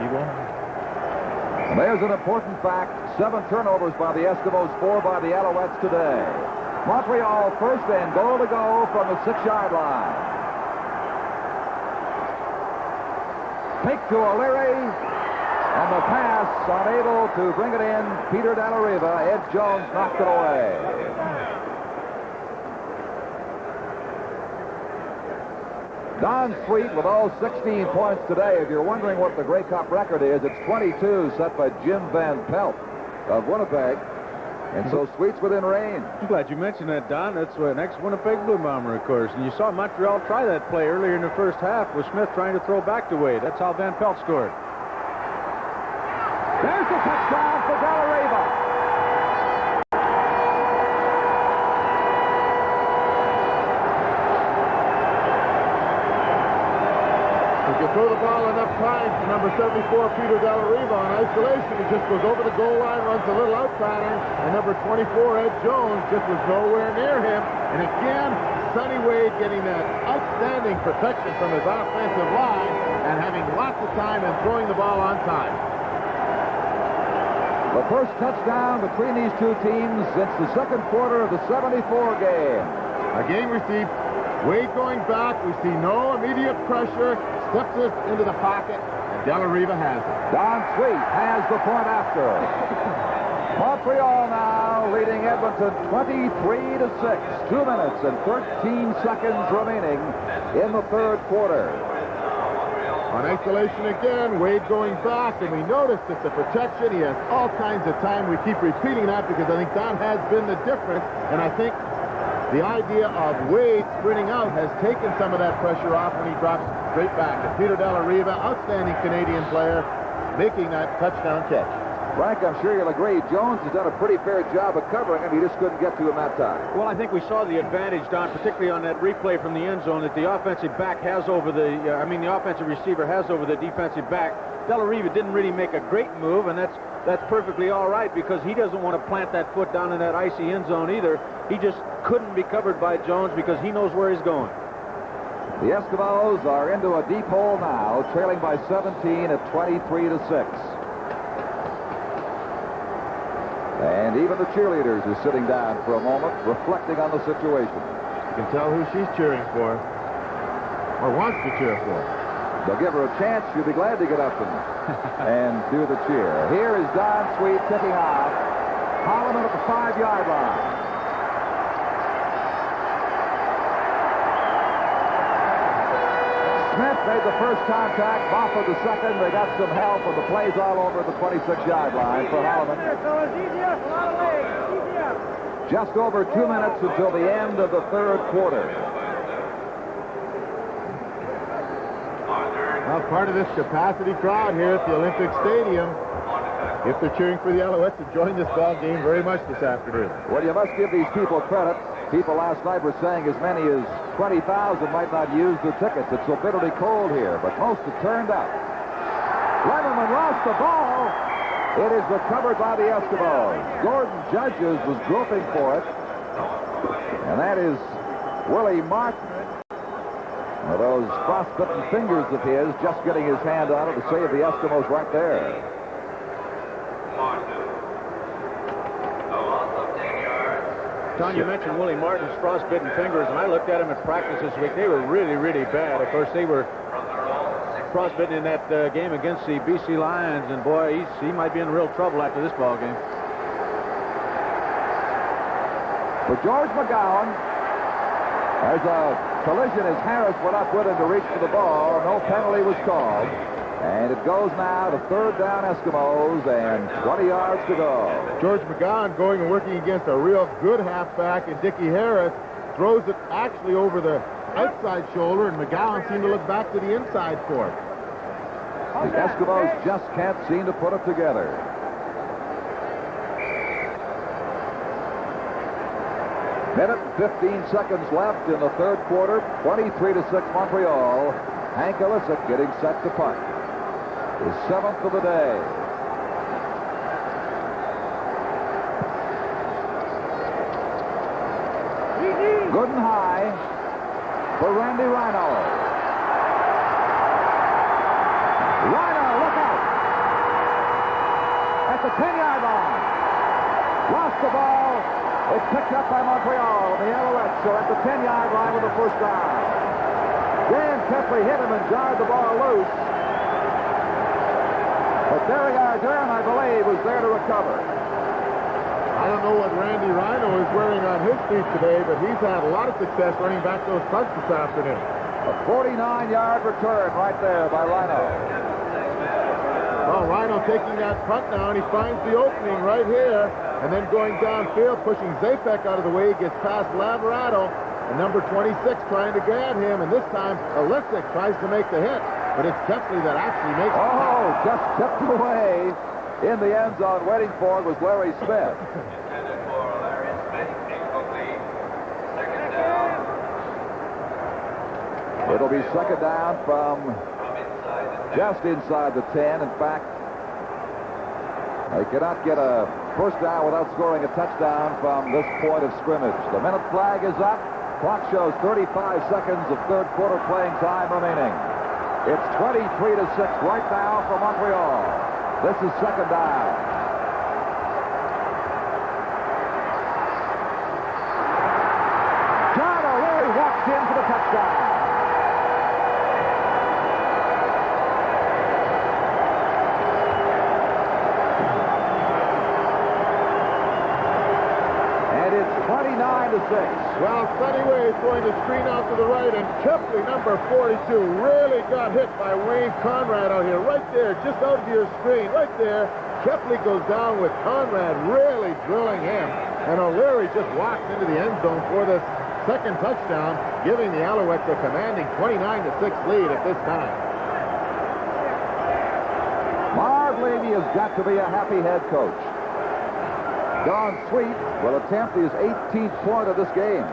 Speaker 8: You go.
Speaker 7: And there's an important fact. 7 turnovers by the Eskimos, 4 by the Alouettes today. Montreal first and goal to go from the 6-yard line. Fake to O'Leary, and the pass unable to bring it in. Peter Dallariva. Ed Jones knocked it away. Don Sweet with all 16 points today. If you're wondering what the Grey Cup record is, it's 22 set by Jim Van Pelt of Winnipeg. And so Sweet's within range.
Speaker 6: I'm glad you mentioned that, Don. That's an ex-Winnipeg Blue Bomber, of course. And you saw Montreal try that play earlier in the first half with Smith trying to throw back to Wade. That's how Van Pelt scored.
Speaker 7: There's the touchdown for Dallariva.
Speaker 8: If you throw the ball enough times to number 74, Peter Dallariva, on isolation, he just goes over the goal line, runs a little out pattern, and number 24, Ed Jones, just was nowhere near him. And again, Sonny Wade getting that outstanding protection from his offensive line and having lots of time and throwing the ball on time.
Speaker 7: The first touchdown between these two teams since the second quarter of the 74 game.
Speaker 8: Again, we see Wade going back. We see no immediate pressure. Steps it into the pocket, and Dallariva has it.
Speaker 7: Don Sweet has the point after. Montreal now leading Edmonton 23-6. 2 minutes and 13 seconds remaining in the third quarter.
Speaker 8: On isolation again, Wade going back, and we noticed that the protection, he has all kinds of time. We keep repeating that because I think Don has been the difference, and I think the idea of Wade sprinting out has taken some of that pressure off when he drops straight back. And Peter Dallariva, outstanding Canadian player, making that touchdown catch.
Speaker 7: Frank, I'm sure you'll agree, Jones has done a pretty fair job of covering him. He just couldn't get to him that time.
Speaker 6: Well, I think we saw the advantage, Don, particularly on that replay from the end zone that the offensive back has over the offensive receiver has over the defensive back. Dallariva didn't really make a great move, and that's perfectly all right because he doesn't want to plant that foot down in that icy end zone either. He just couldn't be covered by Jones because he knows where he's going.
Speaker 7: The Eskimos are into a deep hole now, trailing by 17 at 23-6. And even the cheerleaders are sitting down for a moment, reflecting on the situation.
Speaker 8: You can tell who she's cheering for, or wants to cheer for.
Speaker 7: They'll give her a chance. She'll be glad to get up and do the cheer. Here is Don Sweet kicking off. Holloman at the 5-yard line. Smith made the first contact, Boffa the second. They got some help, and the play's all over the 26-yard line for Holloman. Just over 2 minutes until the end of the third quarter.
Speaker 8: Well, part of this capacity crowd here at the Olympic Stadium, if they're cheering for the Alouettes, enjoying this ball game very much this afternoon.
Speaker 7: Well, you must give these people credit. People last night were saying as many as 20,000 might not use their tickets. It's so bitterly cold here, but most have turned up. Lemmerman lost the ball. It is recovered by the Eskimos. Gordon Judges was groping for it, and that is Willie Martin. Well, those frostbitten fingers of his just getting his hand on it to save the Eskimos right there.
Speaker 6: Don, you mentioned Willie Martin's frostbitten fingers, and I looked at him at practice this week. They were really, really bad. Of course, they were frostbitten in that game against the BC Lions, and boy, he might be in real trouble after this ball game.
Speaker 7: For George McGowan, there's a collision as Harris went up with him to reach for the ball. No penalty was called. And it goes now to third down Eskimos and 20 yards to go.
Speaker 8: George McGowan going and working against a real good halfback, and Dickie Harris throws it actually over the outside shoulder, and McGowan seemed to look back to the inside for it.
Speaker 7: The Eskimos just can't seem to put it together. Minute and 15 seconds left in the third quarter. 23-6 Montreal. Hank Illicek getting set to punt. His 7th of the day. Good and high for Randy Rhino. Rhino, look out! At the 10-yard line. Lost the ball. It's picked up by Montreal. The Alouettes are at the 10-yard line with the first down. Dan Kepley hit him and jarred the ball loose. But Barry Ardern, I believe, was there to recover.
Speaker 8: I don't know what Randy Rhino is wearing on his feet today, but he's had a lot of success running back those punts this afternoon.
Speaker 7: A 49-yard return right there by Rhino.
Speaker 8: Well, Rhino taking that punt down. He finds the opening right here, and then going downfield, pushing Zapek out of the way. He gets past Laverado, and number 26 trying to grab him, and this time Illicek tries to make the hit, but it's Kepley that actually makes the hit.
Speaker 7: Oh, just tipped away. In the end zone, waiting for it was Larry Smith. It'll be second down from just inside the 10. In fact, they cannot get a first down without scoring a touchdown from this point of scrimmage. The minute flag is up. Clock shows 35 seconds of third quarter playing time remaining. It's 23-6 right now for Montreal. This is second down. John O'Leary walks in for the touchdown. And it's 29-6.
Speaker 8: Well, Sonny Way is going to screen out to the right, and Kepley, number 42, really got hit by Wayne Conrad out here. Right there, just out of your screen, right there. Kepley goes down with Conrad really drilling him, and O'Leary just walks into the end zone for this second touchdown, giving the Alouettes a commanding 29-6 lead at this time.
Speaker 7: Marv Levy has got to be a happy head coach. Don Sweet will attempt his 18th point of this game.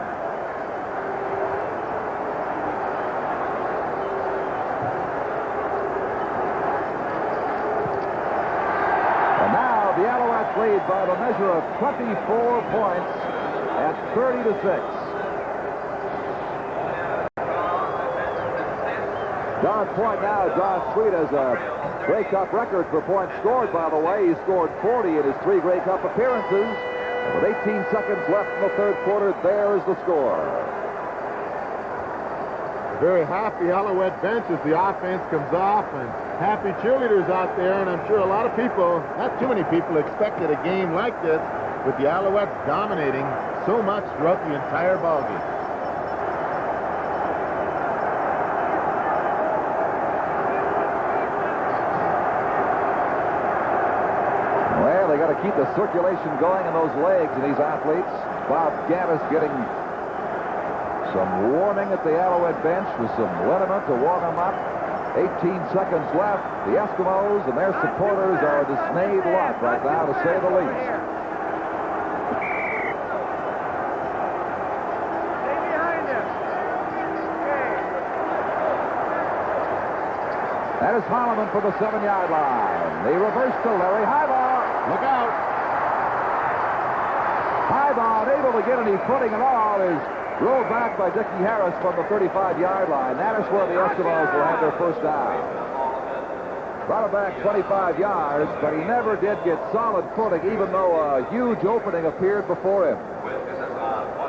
Speaker 7: And now the Alouettes lead by the measure of 24 points at 30-6. Don Sweet has a Grey Cup record for points scored, by the way. He scored 40 in his 3 Grey Cup appearances. And with 18 seconds left in the third quarter, there is the score.
Speaker 8: Very happy Alouette bench as the offense comes off, and happy cheerleaders out there, and I'm sure a lot of people, not too many people, expected a game like this with the Alouettes dominating so much throughout the entire ballgame.
Speaker 7: They got to keep the circulation going in those legs of these athletes. Bob Gaddis getting some warning at the Alouette bench with some liniment to warm them up. 18 seconds left. The Eskimos and their supporters are a dismayed lot right now, to say the least.
Speaker 13: Stay behind him.
Speaker 7: That is Holloman for the 7-yard line. The reverse to Larry Highball.
Speaker 8: Look out.
Speaker 7: Highball, unable to get any footing at all, is rolled back by Dickie Harris from the 35-yard line. That is where the Eskimos will have their first down. Brought it back 25 yards, but he never did get solid footing, even though a huge opening appeared before him.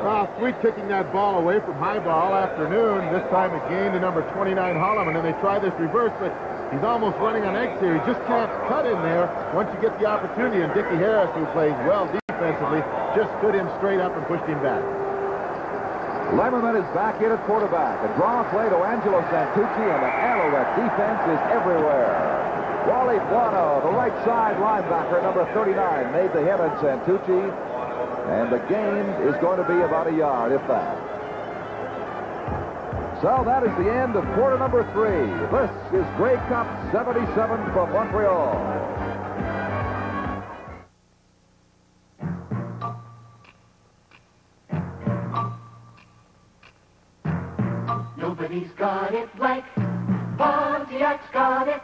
Speaker 8: Well, Sweet kicking that ball away from Highball afternoon. This time it gained to number 29, Holloman, and they try this reverse, but he's almost running on eggs here. He just can't cut in there once you get the opportunity, and Dickie Harris, who plays well defensively, just stood him straight up and pushed him back.
Speaker 7: Lemmerman is back in at quarterback. A draw play to Angelo Santucci, and the Alouette defense is everywhere. Wally Buono, the right side linebacker, number 39, made the hit on Santucci, and the gain is going to be about a yard, if that. So that is the end of quarter number 3. This is Grey Cup 77 from Montreal.
Speaker 17: Nobody's got it like Pontiac's got it.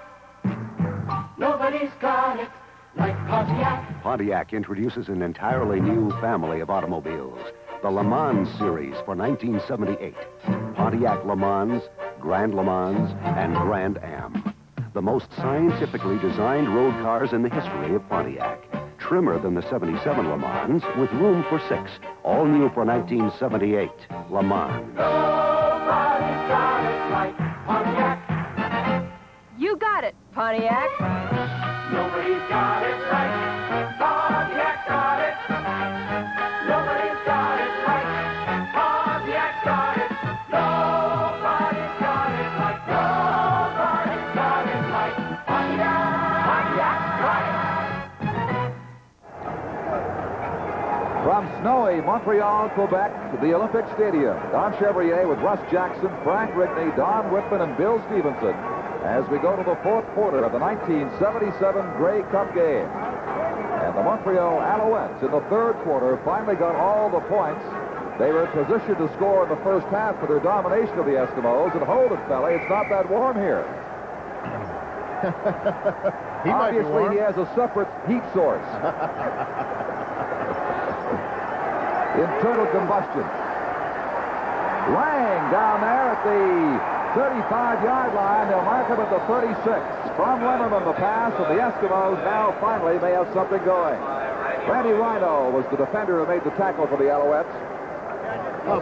Speaker 17: Nobody's got it like Pontiac.
Speaker 11: Pontiac introduces an entirely new family of automobiles. The Le Mans series for 1978. Pontiac Le Mans, Grand Le Mans, and Grand Am. The most scientifically designed road cars in the history of Pontiac. Trimmer than the 77 Le Mans, with room for 6. All new for 1978 Le Mans.
Speaker 17: Nobody's got it like Pontiac.
Speaker 18: You got it, Pontiac.
Speaker 17: Nobody's got it like Pontiac got it. Nobody's got it like Pontiac got it. Nobody's got it like Pontiac. Pontiac's got it.
Speaker 7: From snowy Montreal, Quebec, to the Olympic Stadium, Don Chevrier with Russ Jackson, Frank Rigney, Don Whitman, and Bill Stevenson as we go to the fourth quarter of the 1977 Grey Cup game. And the Montreal Alouettes in the third quarter finally got all the points. They were in position to score in the first half for their domination of the Eskimos. And hold it, fella, it's not that warm here. Obviously, he has a separate heat source. Internal combustion. Lang down there at the 35-yard line. They'll mark him at the 36. From Lemmerman, the pass, and the Eskimos now finally may have something going. Randy Rhino was the defender who made the tackle for the Alouettes.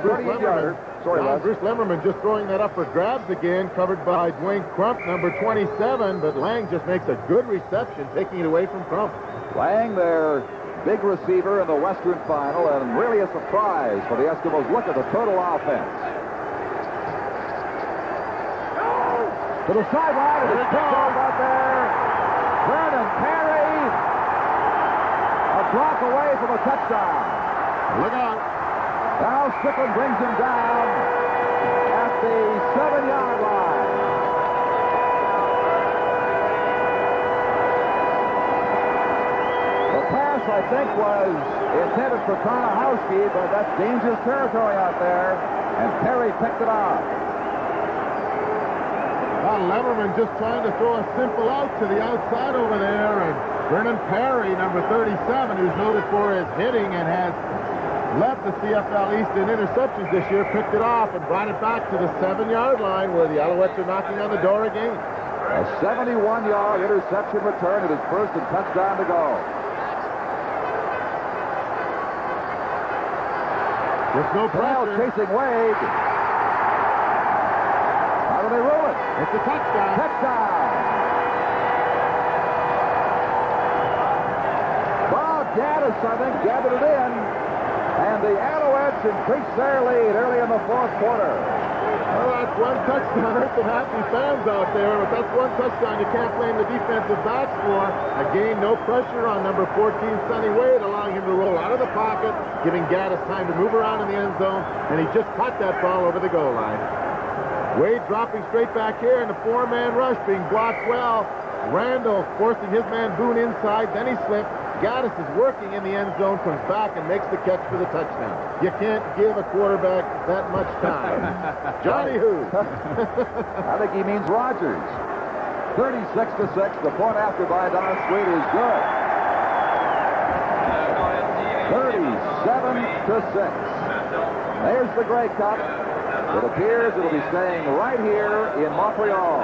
Speaker 8: Bruce Lemmerman.
Speaker 7: Sorry, Les.
Speaker 8: Bruce Lemmerman just throwing that up for grabs again, covered by Dwayne Crump, number 27, but Lang just makes a good reception, taking it away from Crump.
Speaker 7: Lang, their big receiver in the Western Final, and really a surprise for the Eskimos. Look at the total offense. To the sideline, and it's picked off out there. Vernon Perry, a block away from a touchdown.
Speaker 8: Look out.
Speaker 7: Now Strickland brings him down at the 7-yard line. The pass, I think, was intended for Tarnahowski, but that's dangerous territory out there, and Perry picked it off.
Speaker 8: Lemmerman just trying to throw a simple out to the outside over there, and Vernon Perry, number 37, who's noted for his hitting and has led the CFL East in interceptions this year, picked it off and brought it back to the 7-yard line where the Alouettes are knocking on the door again.
Speaker 7: A 71-yard interception return at his first and touchdown to go.
Speaker 8: There's no pressure.
Speaker 7: Chasing Wade. How do they rule it?
Speaker 8: It's a touchdown.
Speaker 7: Touchdown. Bob Gaddis, I think, gathered it in. And the Alouettes increased their lead early in the fourth quarter.
Speaker 8: Well, that's one touchdown. There's some happy fans out there, but that's one touchdown you can't blame the defensive backs for. Again, no pressure on number 14, Sonny Wade, allowing him to roll out of the pocket, giving Gaddis time to move around in the end zone, and he just caught that ball over the goal line. Wade dropping straight back here in the 4-man rush, being blocked well. Randall forcing his man Boone inside, then he slipped. Gaddis is working in the end zone, comes back and makes the catch for the touchdown. You can't give a quarterback that much time. Johnny who?
Speaker 7: I think he means Rogers. 36-6. The point after by Don Sweet is good. 37-6. There's the Grey Cup. It appears it'll be staying right here in Montreal.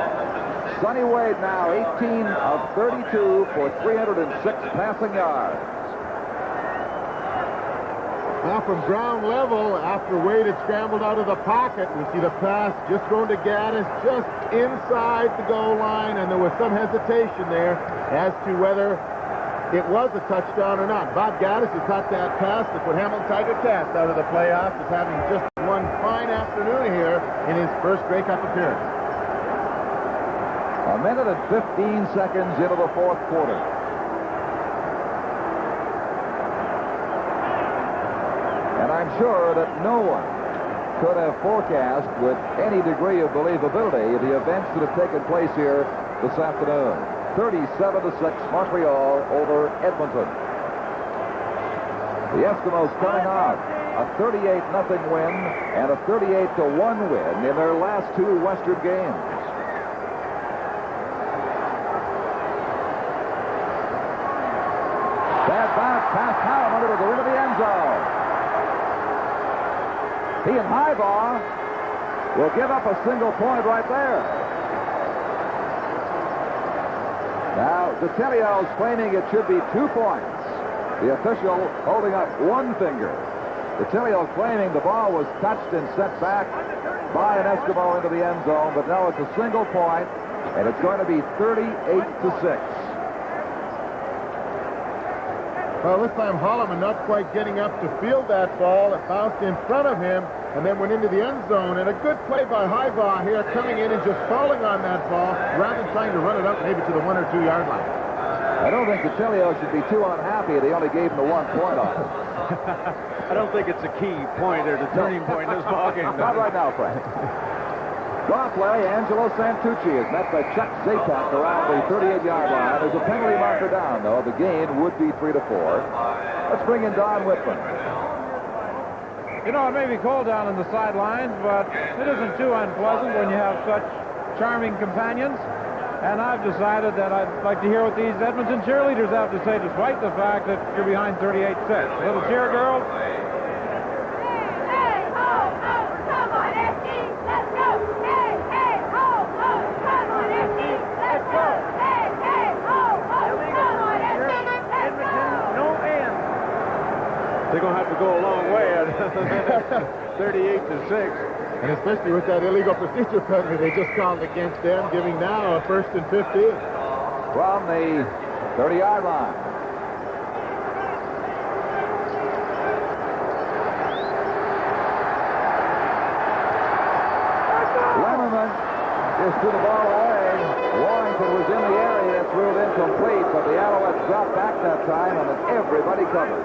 Speaker 7: Sonny Wade now 18 of 32 for 306 passing yards.
Speaker 8: Now from ground level, after Wade had scrambled out of the pocket, we see the pass just thrown to Gaddis just inside the goal line, and there was some hesitation there as to whether it was a touchdown or not. Bob Gaddis has caught that pass to put Hamilton Tiger Cats out of the playoffs, is having just one fine afternoon here in his first Grey Cup appearance.
Speaker 7: A minute and 15 seconds into the fourth quarter. And I'm sure that no one could have forecast with any degree of believability the events that have taken place here this afternoon. 37-6 Montreal over Edmonton. The Eskimos coming off a 38-0 win and a 38-1 win in their last two Western games. Bad bounce past Hallam, it'll go into the end zone. He and Highbaugh will give up a single point right there. Now, DeTilio's claiming it should be 2 points. The official holding up one finger. DeTilio claiming the ball was touched and sent back by an Eskimo into the end zone, but no, it's a single point, and it's going to be 38-6.
Speaker 8: Well, this time Holloman not quite getting up to field that ball. It bounced in front of him and then went into the end zone. And a good play by Highbaugh here, coming in and just falling on that ball rather than trying to run it up maybe to the 1 or 2 yard line.
Speaker 7: I don't think DeTilio should be too unhappy they only gave him the 1 point on it.
Speaker 6: I don't think it's a key point or the turning point in this ballgame.
Speaker 7: Not right now, Frank. Draw play, Angelo Santucci is met by Chuck Zapak around the 38-yard line. There's a penalty marker down, though. The gain would be 3-4. Let's bring in Don Whitman.
Speaker 19: You know, it may be cold down on the sidelines, but it isn't too unpleasant when you have such charming companions. And I've decided that I'd like to hear what these Edmonton cheerleaders have to say, despite the fact that you're behind 38-6. Little cheer, girls.
Speaker 6: They're going to have to go a long way at 38-6.
Speaker 8: And especially with that illegal procedure penalty they just called against them, giving now a 1st and 15.
Speaker 7: From the 30-yard line. Lemmerman just threw the ball away. Warrington was in the area. It's ruled incomplete, but the Alouettes dropped back that time, and everybody covered.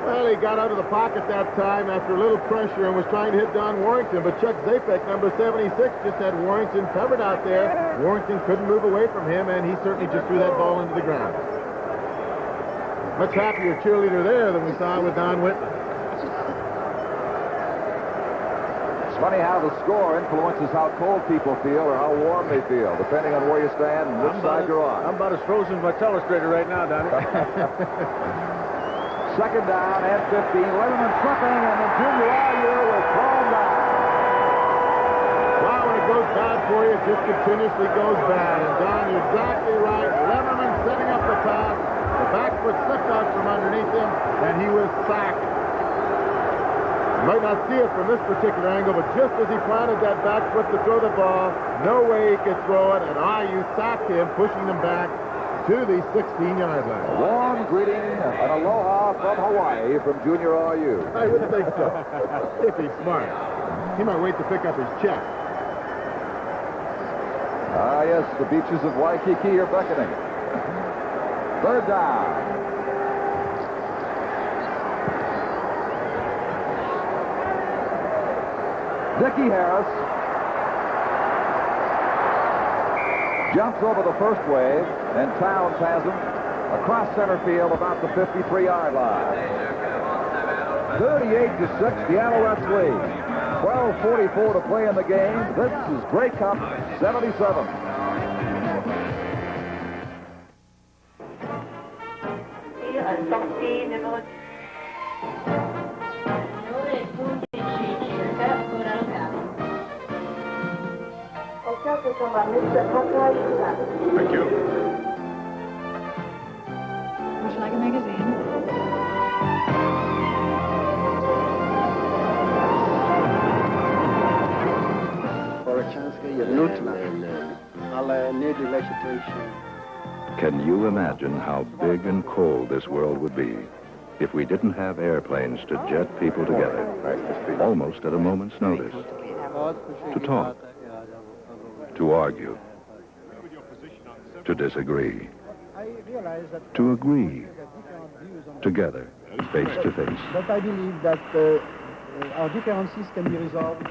Speaker 8: Well, he got out of the pocket that time after a little pressure and was trying to hit Don Warrington, but Chuck Zapek, number 76, just had Warrington covered out there. Warrington couldn't move away from him, and he certainly just threw that ball into the ground. Much happier cheerleader there than we saw with Don Whitman.
Speaker 7: It's funny how the score influences how cold people feel or how warm they feel, depending on where you stand and which side you're on.
Speaker 6: I'm about as frozen as my telestrator right now, Donnie.
Speaker 7: Second down and 15. Lemmerman slipping, and then Junior Ayu was thrown down.
Speaker 8: Wow, when it goes bad for you, it just continuously goes bad. And Don, you're exactly right. Lemmerman setting up the pass. The back foot slipped out from underneath him, and he was sacked. You might not see it from this particular angle, but just as he planted that back foot to throw the ball, no way he could throw it, and Ayu sacked him, pushing him back to the 16-yard line.
Speaker 7: A warm greeting, an aloha from Hawaii from Junior Ayu.
Speaker 8: I would think so. If he's smart. He might wait to pick up his check.
Speaker 7: Ah, yes, the beaches of Waikiki are beckoning. Third down. Dickie Harris jumps over the first wave, and Towns has him across center field about the 53-yard line. 38-6, the Alouettes lead. 12:44 to play in the game. This is Grey Cup 77.
Speaker 12: Thank you.
Speaker 20: Would you like a magazine?
Speaker 16: Can you imagine how big and cold this world would be if we didn't have airplanes to jet people together, almost at a moment's notice, to talk, to argue, to disagree, to agree, together, face to face.
Speaker 21: But I believe that our differences can be resolved.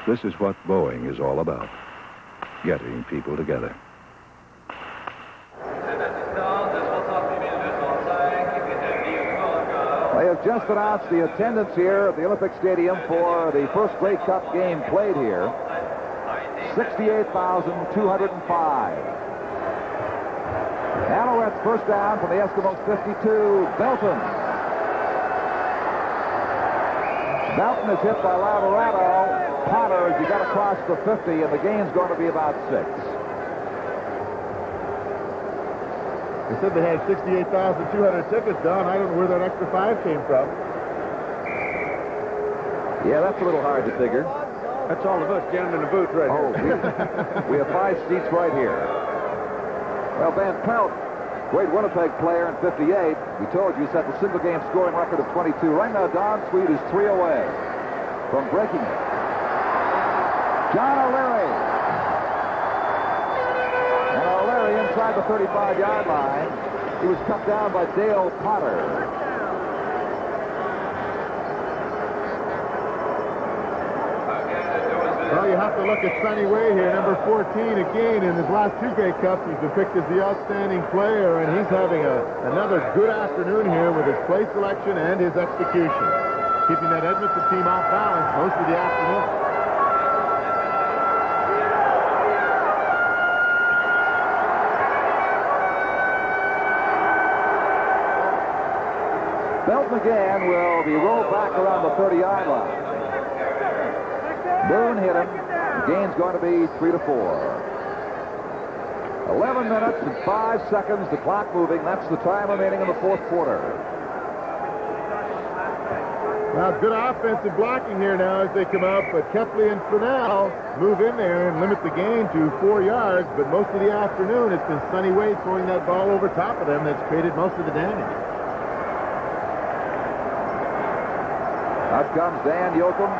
Speaker 16: This is what Boeing is all about, getting people together.
Speaker 7: They have just announced the attendance here at the Olympic Stadium for the first Grey Cup game played here. 68,205. Alouettes first down from the Eskimos 52. Belton. Belton is hit by Laverado. Potter as he got across the 50, and the gain's going to be about 6.
Speaker 8: They said they had 68,200 tickets, Don. I don't know where that extra 5 came from.
Speaker 7: Yeah, that's a little hard to figure.
Speaker 5: That's all of us jammed in the booth right here.
Speaker 7: We have 5 seats right here. Well, Van Pelt, great Winnipeg player in 58. We told you he set the single-game scoring record of 22. Right now, Don Sweet is 3 away from breaking it. John O'Leary. And O'Leary inside the 35-yard line. He was cut down by Dale Potter.
Speaker 8: Well, you have to look at Sonny Way here, number 14 again. In his last 2 Grey Cups, he's been picked as the outstanding player, and he's having another good afternoon here with his play selection and his execution. Keeping that Edmonton team off balance most of the afternoon.
Speaker 7: Belton again will be rolled back around the 30-yard line. Boone hit him. The gain's going to be 3-4. 11 minutes and 5 seconds. The clock moving. That's the time remaining in the fourth quarter.
Speaker 8: Well, good offensive blocking here now as they come out, but Kepley and Fennell move in there and limit the gain to 4 yards, but most of the afternoon it's been Sonny Way throwing that ball over top of them that's created most of the damage.
Speaker 7: Out comes Dan Yoakum.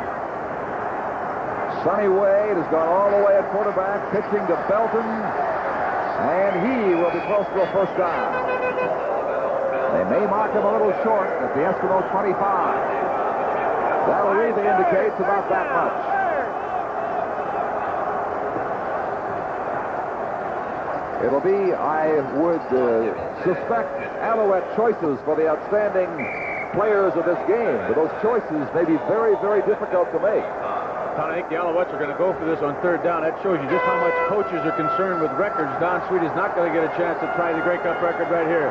Speaker 7: Sonny Wade has gone all the way at quarterback, pitching to Belton, and he will be close to a first down. They may mark him a little short at the Eskimo 25. That'll really indicate about that much. It'll be, I would suspect, Alouette choices for the outstanding players of this game, but those choices may be very, very difficult to make.
Speaker 6: I think the Alouettes are going to go for this on 3rd down. That shows you just how much coaches are concerned with records. Don Sweet is not going to get a chance to try the Grey Cup record right here.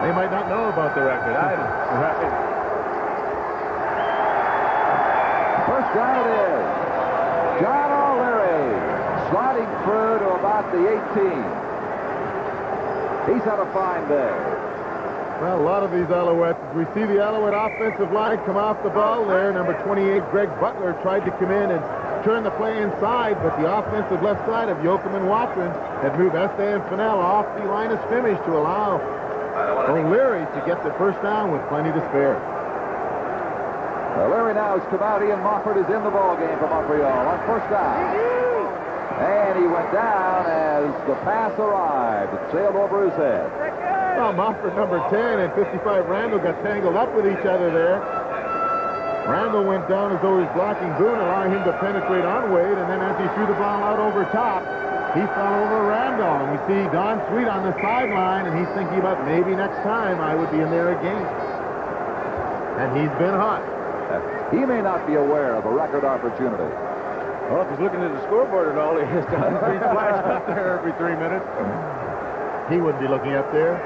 Speaker 8: They might not know about the record either.
Speaker 6: Right.
Speaker 7: First down it is. John O'Leary sliding through to about the 18. He's had a fine day.
Speaker 8: Well, a lot of these Alouettes, we see the Alouette offensive line come off the ball there. Number 28, Greg Butler, tried to come in and turn the play inside, but the offensive left side of Yoakum and Watson had moved Estee and Fennell off the line of scrimmage to allow O'Leary to get the first down with plenty to spare.
Speaker 7: O'Leary now has come out. Ian Mofford is in the ball game for Montreal on first down. And he went down as the pass arrived. It sailed over his head.
Speaker 8: Well, Mofford, number 10, and 55 Randall got tangled up with each other there. Randall went down as though he was blocking Boone, allowing him to penetrate on Wade, and then as he threw the ball out over top, he fell over Randall. And we see Don Sweet on the sideline, and he's thinking about maybe next time I would be in there again. And he's been hot.
Speaker 7: He may not be aware of a record opportunity.
Speaker 6: Well, if he's looking at the scoreboard at all, he has Don Sweet flashing up there every 3 minutes.
Speaker 8: He wouldn't be looking up there.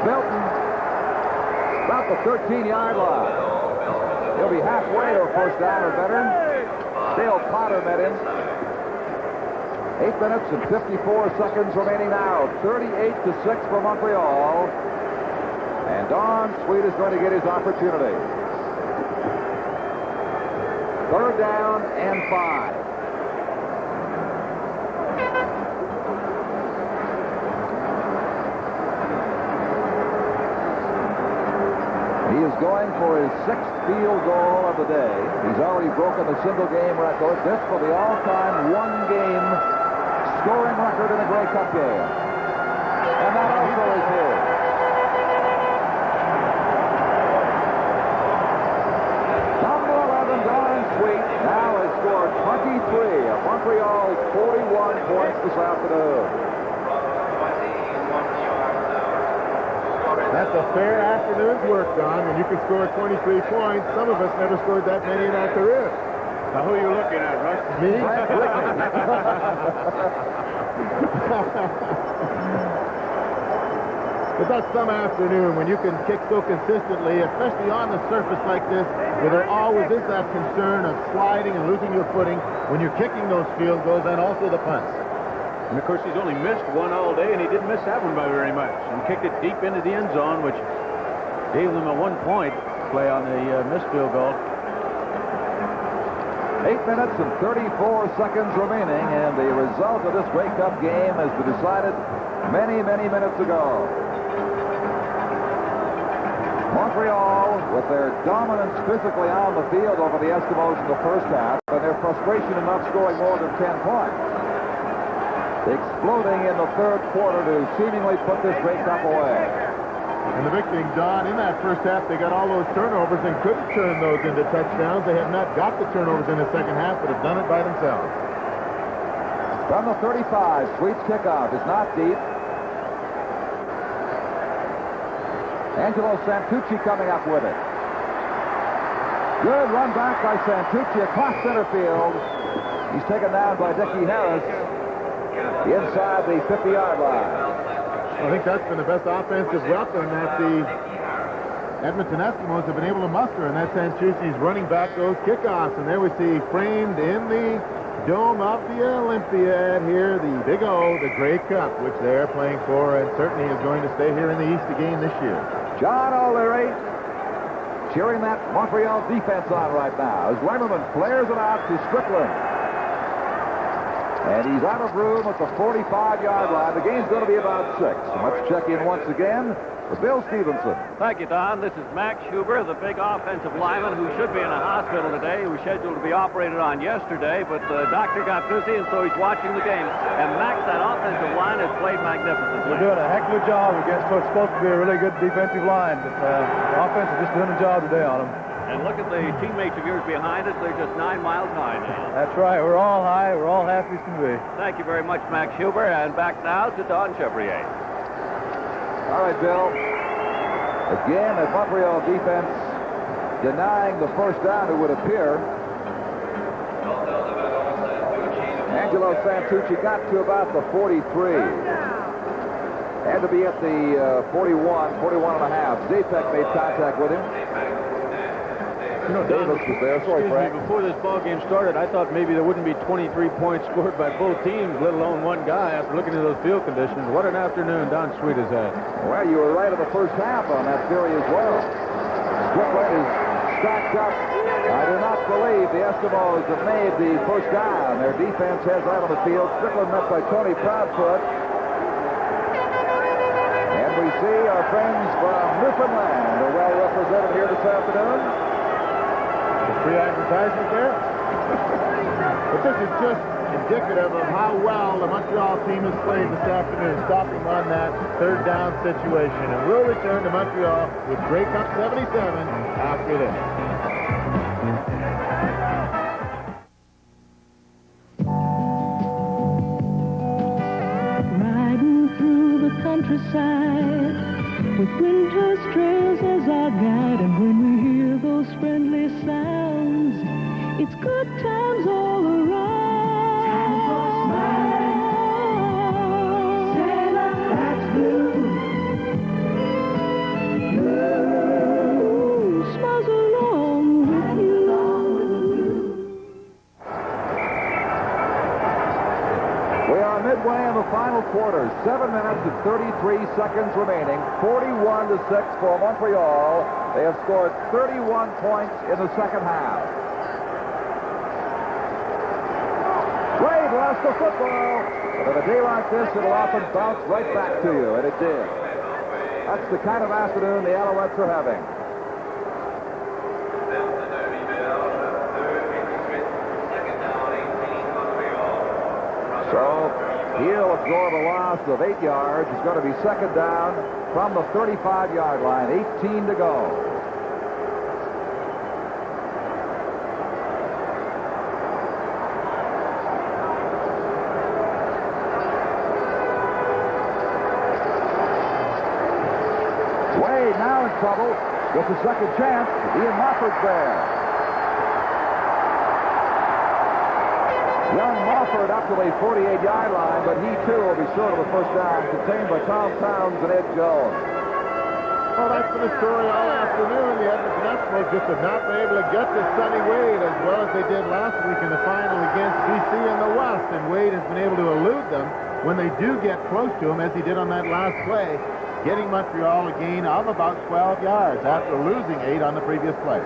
Speaker 7: Belton, about the 13-yard line. He'll be halfway to a first down or better. Dale Potter met him. 8 minutes and 54 seconds remaining now. 38-6 for Montreal. And Don Sweet is going to get his opportunity. 3rd down and 5. He is going for his 6th field goal of the day. He's already broken the single-game record. This for the all-time one-game scoring record in a Grey Cup game. And that also is his. Number 11, Don Sweet, now has scored 23 of Montreal's 41 points this afternoon.
Speaker 8: That's a fair afternoon's work, Don. When you can score 23 points, some of us never scored that many in our career.
Speaker 12: Now, who are you looking at, Russ?
Speaker 8: Me? But that's some afternoon when you can kick so consistently, especially on the surface like this, where there always is that concern of sliding and losing your footing when you're kicking those field goals and also the punts.
Speaker 6: And, of course, he's only missed one all day, and he didn't miss that one by very much. And kicked it deep into the end zone, which gave them a 1-point play on the missed field goal.
Speaker 7: 8 minutes and 34 seconds remaining, and the result of this Grey Cup game has been decided many, many minutes ago. Montreal, with their dominance physically on the field over the Eskimos in the first half, and their frustration in not scoring more than 10 points, exploding in the third quarter to seemingly put this Grey Cup away.
Speaker 8: And the big thing, Don, in that first half, they got all those turnovers and couldn't turn those into touchdowns. They have not got the turnovers in the second half, but have done it by themselves.
Speaker 7: From the 35, Sweet's kickoff is not deep. Angelo Santucci coming up with it. Good run back by Santucci across center field. He's taken down by Dickie Harris inside the 50-yard line.
Speaker 8: I think that's been the best offensive weapon that the Edmonton Eskimos have been able to muster, and that's Santucci's running back those kickoffs. And there we see framed in the dome of the Olympiad here, the Big O, the Grey Cup, which they're playing for, and certainly is going to stay here in the East again this year.
Speaker 7: John O'Leary cheering that Montreal defense on right now as Lemmerman flares it out to Strickland. And he's out of room at the 45-yard line. The game's going to be about 6. Let's check in once again with Bill Stevenson.
Speaker 9: Thank you, Don. This is Max Huber, the big offensive lineman who should be in a hospital today. He was scheduled to be operated on yesterday, but the doctor got busy, and so he's watching the game. And Max, that offensive line has played magnificently.
Speaker 3: We're doing a heck of a job against what's supposed to be a really good defensive line. But the offense is just doing a job today on them.
Speaker 9: And look at the teammates of yours behind us. They're just 9 miles high now.
Speaker 3: That's right. We're all high. We're all happy as can be.
Speaker 9: Thank you very much, Max Huber. And back now to Don Chevrier.
Speaker 7: All right, Bill. Again, the Montreal defense denying the first down, it would appear. Angelo Santucci got to about the 43. Had to be at the 41 and a half. Zapek made contact with him.
Speaker 6: You know,
Speaker 7: Davis was there. Sorry, Frank.
Speaker 6: Before this ball game started, I thought maybe there wouldn't be 23 points scored by both teams, let alone one guy. After looking at those field conditions, what an afternoon Don Sweet has had.
Speaker 7: Well, you were right in the first half on that theory as well. Strickland is stacked up. I do not believe the Eskimos have made the first down. Their defense has that on the field. Strickland met by Tony Proudfoot. And we see our friends from Newfoundland are well represented here this afternoon.
Speaker 8: Free advertisement there. But this is just indicative of how well the Montreal team has played this afternoon, stopping on that third down situation. And we'll return to Montreal with Grey Cup 77 after this.
Speaker 22: Riding through the countryside with winter's trails as our guide, and when we hear those friendly sounds, it's good times all around. Time for smiling, Santa, that's blue. Smiles along with you.
Speaker 7: We are midway in the final quarter. 7 minutes and 33 seconds remaining. 41-6 for Montreal. They have scored 31 points in the second half. Slade lost the football. But on a day like this, it'll often bounce right back to you, and it did. That's the kind of afternoon the Alouettes are having. So he'll absorb a loss of 8 yards. It's going to be second down from the 35-yard line. 18 to go. Way Wade now in trouble. Gets a second chance. Ian Mofford's there. Young Mofford up to the 48-yard line, but he too will be short of the first down, contained by Tom Towns and Ed Jones.
Speaker 8: Well, that's been the story all afternoon. The Edmonton Eskimos just have not been able to get to Sonny Wade as well as they did last week in the final against BC in the West, and Wade has been able to elude them when they do get close to him, as he did on that last play, getting Montreal a gain of about 12 yards after losing 8 on the previous play.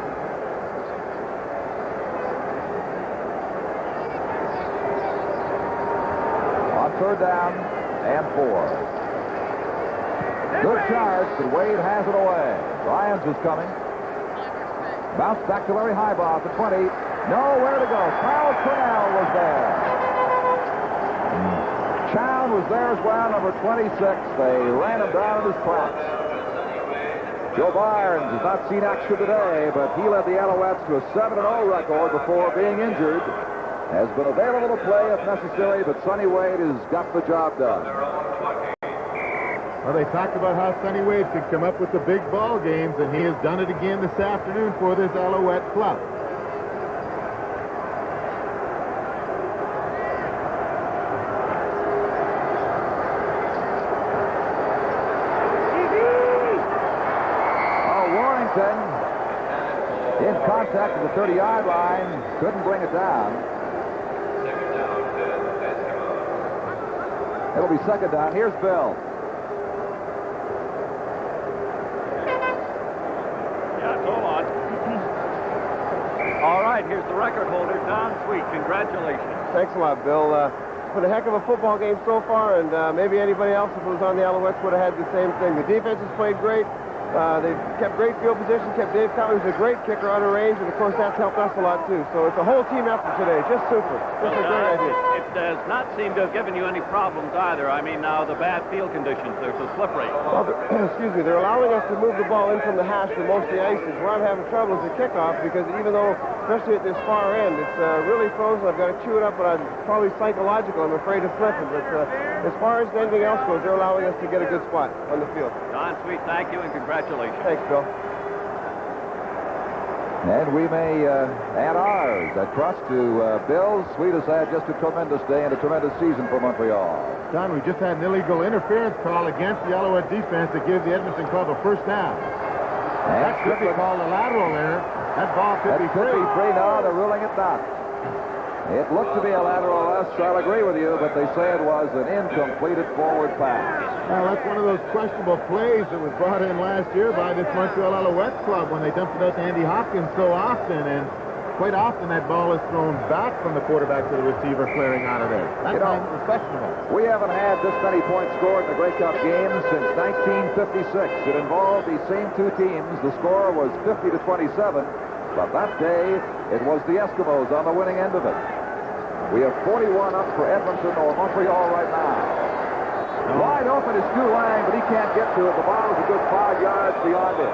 Speaker 7: Third down and 4. Good charge, but Wade has it away. Ryans is coming. Bounce back to Larry Highbaugh at the 20. Nowhere to go. Kyle Cornell was there. Chown was there as well, number 26. They ran him down in his tracks. Joe Barnes has not seen action today, but he led the Alouettes to a 7-0 record before being injured. Has been available to play if necessary, but Sonny Wade has got the job done.
Speaker 8: Well, they talked about how Sonny Wade could come up with the big ball games, and he has done it again this afternoon for this Alouette club.
Speaker 7: Oh, Warrington in contact with the 30-yard line, couldn't bring it down. It'll be second down. Here's Bill.
Speaker 9: Yeah, hold on. All right, here's the record holder, Don Sweet. Congratulations.
Speaker 13: Thanks a lot, Bill. It's been a heck of a football game so far, and maybe anybody else, if it was on the Alouettes, would have had the same thing. The defense has played great. They've kept great field position, kept Dave Cutler, who's a great kicker, out of range, and of course that's helped us a lot too. So it's a whole team effort today. Just super. Just a great idea.
Speaker 9: It does not seem to have given you any problems either. I mean, now the bad field conditions, they're so slippery.
Speaker 13: Well, excuse me, they're allowing us to move the ball in from the hash to most of the ices. Where I'm having trouble is the kickoff, because even though, especially at this far end, it's really frozen. I've got to chew it up, but I'm probably psychological. I'm afraid of slipping. But as far as anything else goes, they're allowing us to get a good spot on the field.
Speaker 9: Don Sweet, thank you and congratulations.
Speaker 13: Thanks, Bill.
Speaker 7: And we may add ours, I trust, to Bill. Sweet has had just a tremendous day and a tremendous season for Montreal.
Speaker 8: Don, we just had an illegal interference call against the Alouette defense that gave the Edmonton club a first down. That could be called a lateral there. That ball could be free.
Speaker 7: No, they're ruling it not. It looked to be a lateral left, so I'll agree with you, but they say it was an incompleted forward pass.
Speaker 8: Well, that's one of those questionable plays that was brought in last year by this Montreal Alouette club when they dumped it out to Andy Hopkins so often, and quite often that ball is thrown back from the quarterback to the receiver flaring out of there. That time it was questionable.
Speaker 7: We haven't had this many points scored in the Grey Cup game since 1956. It involved these same two teams. The score was 50-27, but that day it was the Eskimos on the winning end of it. We have 41 up for Edmonton or Montreal right now. Wide open is Stu Lang, but he can't get to it. The ball is a good 5 yards beyond it.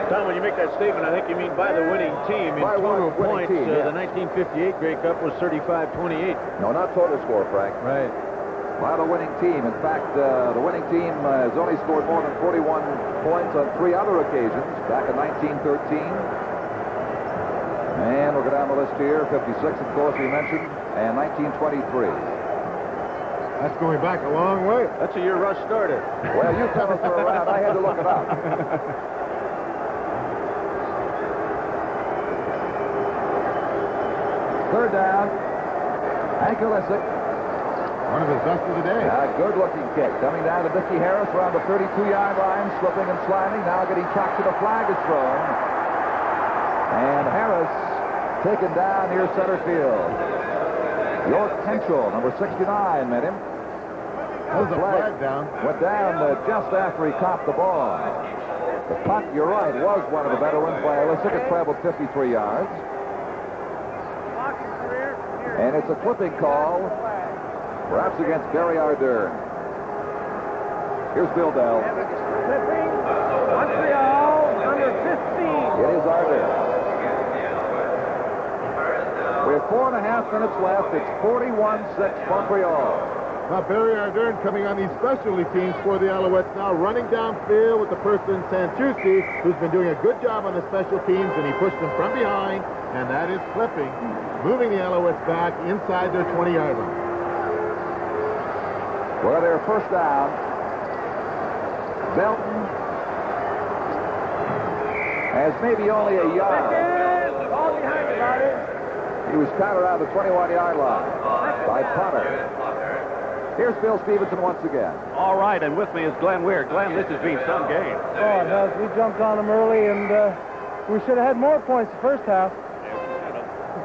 Speaker 6: Tom, when you make that statement, I think you mean by the winning team. In total points,
Speaker 7: yeah.
Speaker 6: The 1958 Grey Cup was 35-28.
Speaker 7: No, not total score, Frank.
Speaker 6: Right.
Speaker 7: By the winning team. In fact, the winning team has only scored more than 41 points on 3 other occasions, back in 1913. And we'll go down the list here. 56, of course, we mentioned, and 1923.
Speaker 8: That's going back a long way.
Speaker 6: That's a year Russ started.
Speaker 7: Well, you tell us we're around. I had to look it up. Third down. Hank Olisic.
Speaker 8: One of his best of the day.
Speaker 7: A good-looking kick. Coming down to Dickie Harris around the 32-yard line, slipping and sliding. Now getting tracked to the flag is thrown. And Harris taken down near center field. York Henschel, number 69, met him.
Speaker 8: That was a flag down.
Speaker 7: Went down just after he caught the ball. The punt, you're right, was one of the better ones by Olisic. It traveled 53 yards. And it's a clipping call, perhaps against Barry Ardern. Here's Bill Dell.
Speaker 17: Montreal, under 15.
Speaker 7: It is Ardern. We have 4.5 minutes left. It's 41-6 Montreal.
Speaker 8: Now, Barry Ardern coming on these specialty teams for the Alouettes now, running downfield with the person Santucci, who's been doing a good job on the special teams, and he pushed them from behind, and that is flipping, moving the Alouettes back inside their 20-yard line.
Speaker 7: Well, their first down. Belton has maybe only a yard. He was caught around the 21-yard line by Potter. Here's Bill Stevenson once again.
Speaker 9: All right, and with me is Glenn Weir. Glenn, this has been some game.
Speaker 1: Oh, it has. We jumped on them early, and we should have had more points the first half.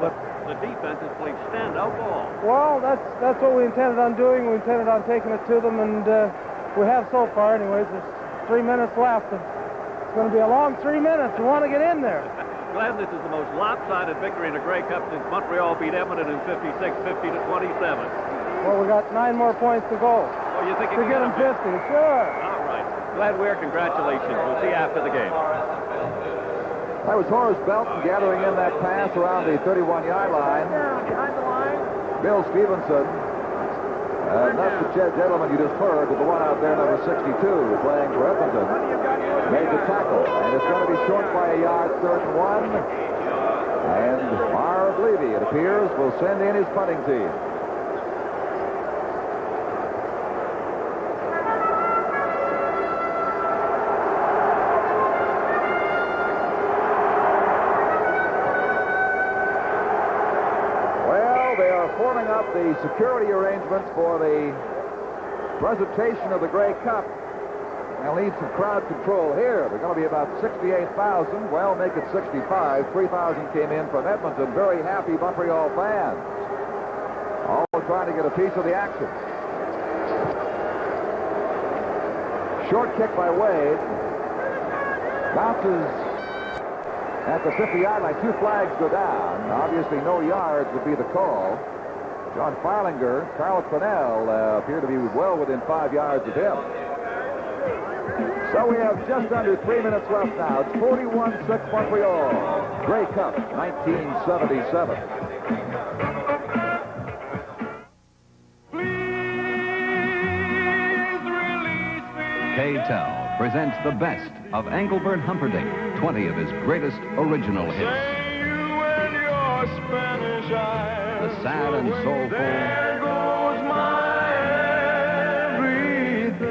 Speaker 9: But the defense has played standout ball.
Speaker 1: Well, that's what we intended on doing. We intended on taking it to them, and we have so far. Anyways, there's 3 minutes left. And it's going to be a long 3 minutes. We want to get in there.
Speaker 9: Glenn, this is the most lopsided victory in the Grey Cup since Montreal beat Edmonton in 56, 50-27.
Speaker 1: Well, we got 9 more points to go.
Speaker 9: Oh, you think you
Speaker 1: to get them 50? Sure.
Speaker 9: All right. Glad Weir, congratulations. We'll see you after the game.
Speaker 7: That was Horace Belton gathering in that pass around the 31-yard line.
Speaker 1: Behind the line.
Speaker 7: Bill Stevenson. That's the gentleman you just heard, with the one out there, number 62, playing for Edmonton. Made the tackle, and it's going to be short by a yard, 3rd and 1. And Marv Levy, it appears, will send in his punting team. Forming up the security arrangements for the presentation of the Grey Cup. They'll need some crowd control here. They're going to be about 68,000. Well, make it 65. 3,000 came in from Edmonton. Very happy Montreal fans. All trying to get a piece of the action. Short kick by Wade. Bounces at the 50-yard line. 2 flags go down. Obviously, no yards would be the call. John Farlinger, Carl Cornell appear to be well within 5 yards of him. So we have just under 3 minutes left now. It's 41-6 Montreal. Grey Cup, 1977.
Speaker 4: K-Tel presents the best of Engelbert Humperdinck, 20 of his greatest original hits. The sad and soulful.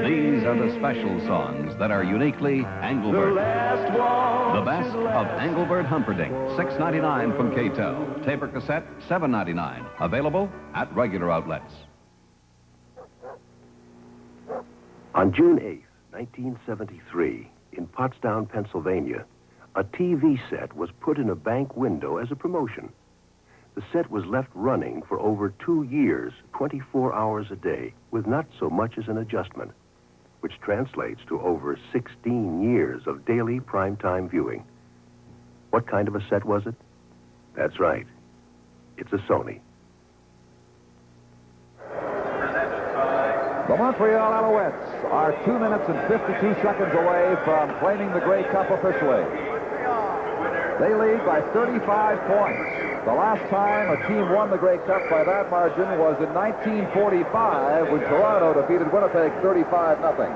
Speaker 4: These are the special songs that are uniquely Engelbert. The best of Engelbert Humperdinck, $6.99 from K-Tel. Tape or cassette, $7.99. Available at regular outlets.
Speaker 23: On June 8th, 1973, in Pottstown, Pennsylvania, a TV set was put in a bank window as a promotion. The set was left running for over 2 years, 24 hours a day, with not so much as an adjustment, which translates to over 16 years of daily primetime viewing. What kind of a set was it? That's right. It's a Sony.
Speaker 7: The Montreal Alouettes are 2 minutes and 52 seconds away from claiming the Grey Cup officially. They lead by 35 points. The last time a team won the Grey Cup by that margin was in 1945 when Toronto defeated Winnipeg 35-0.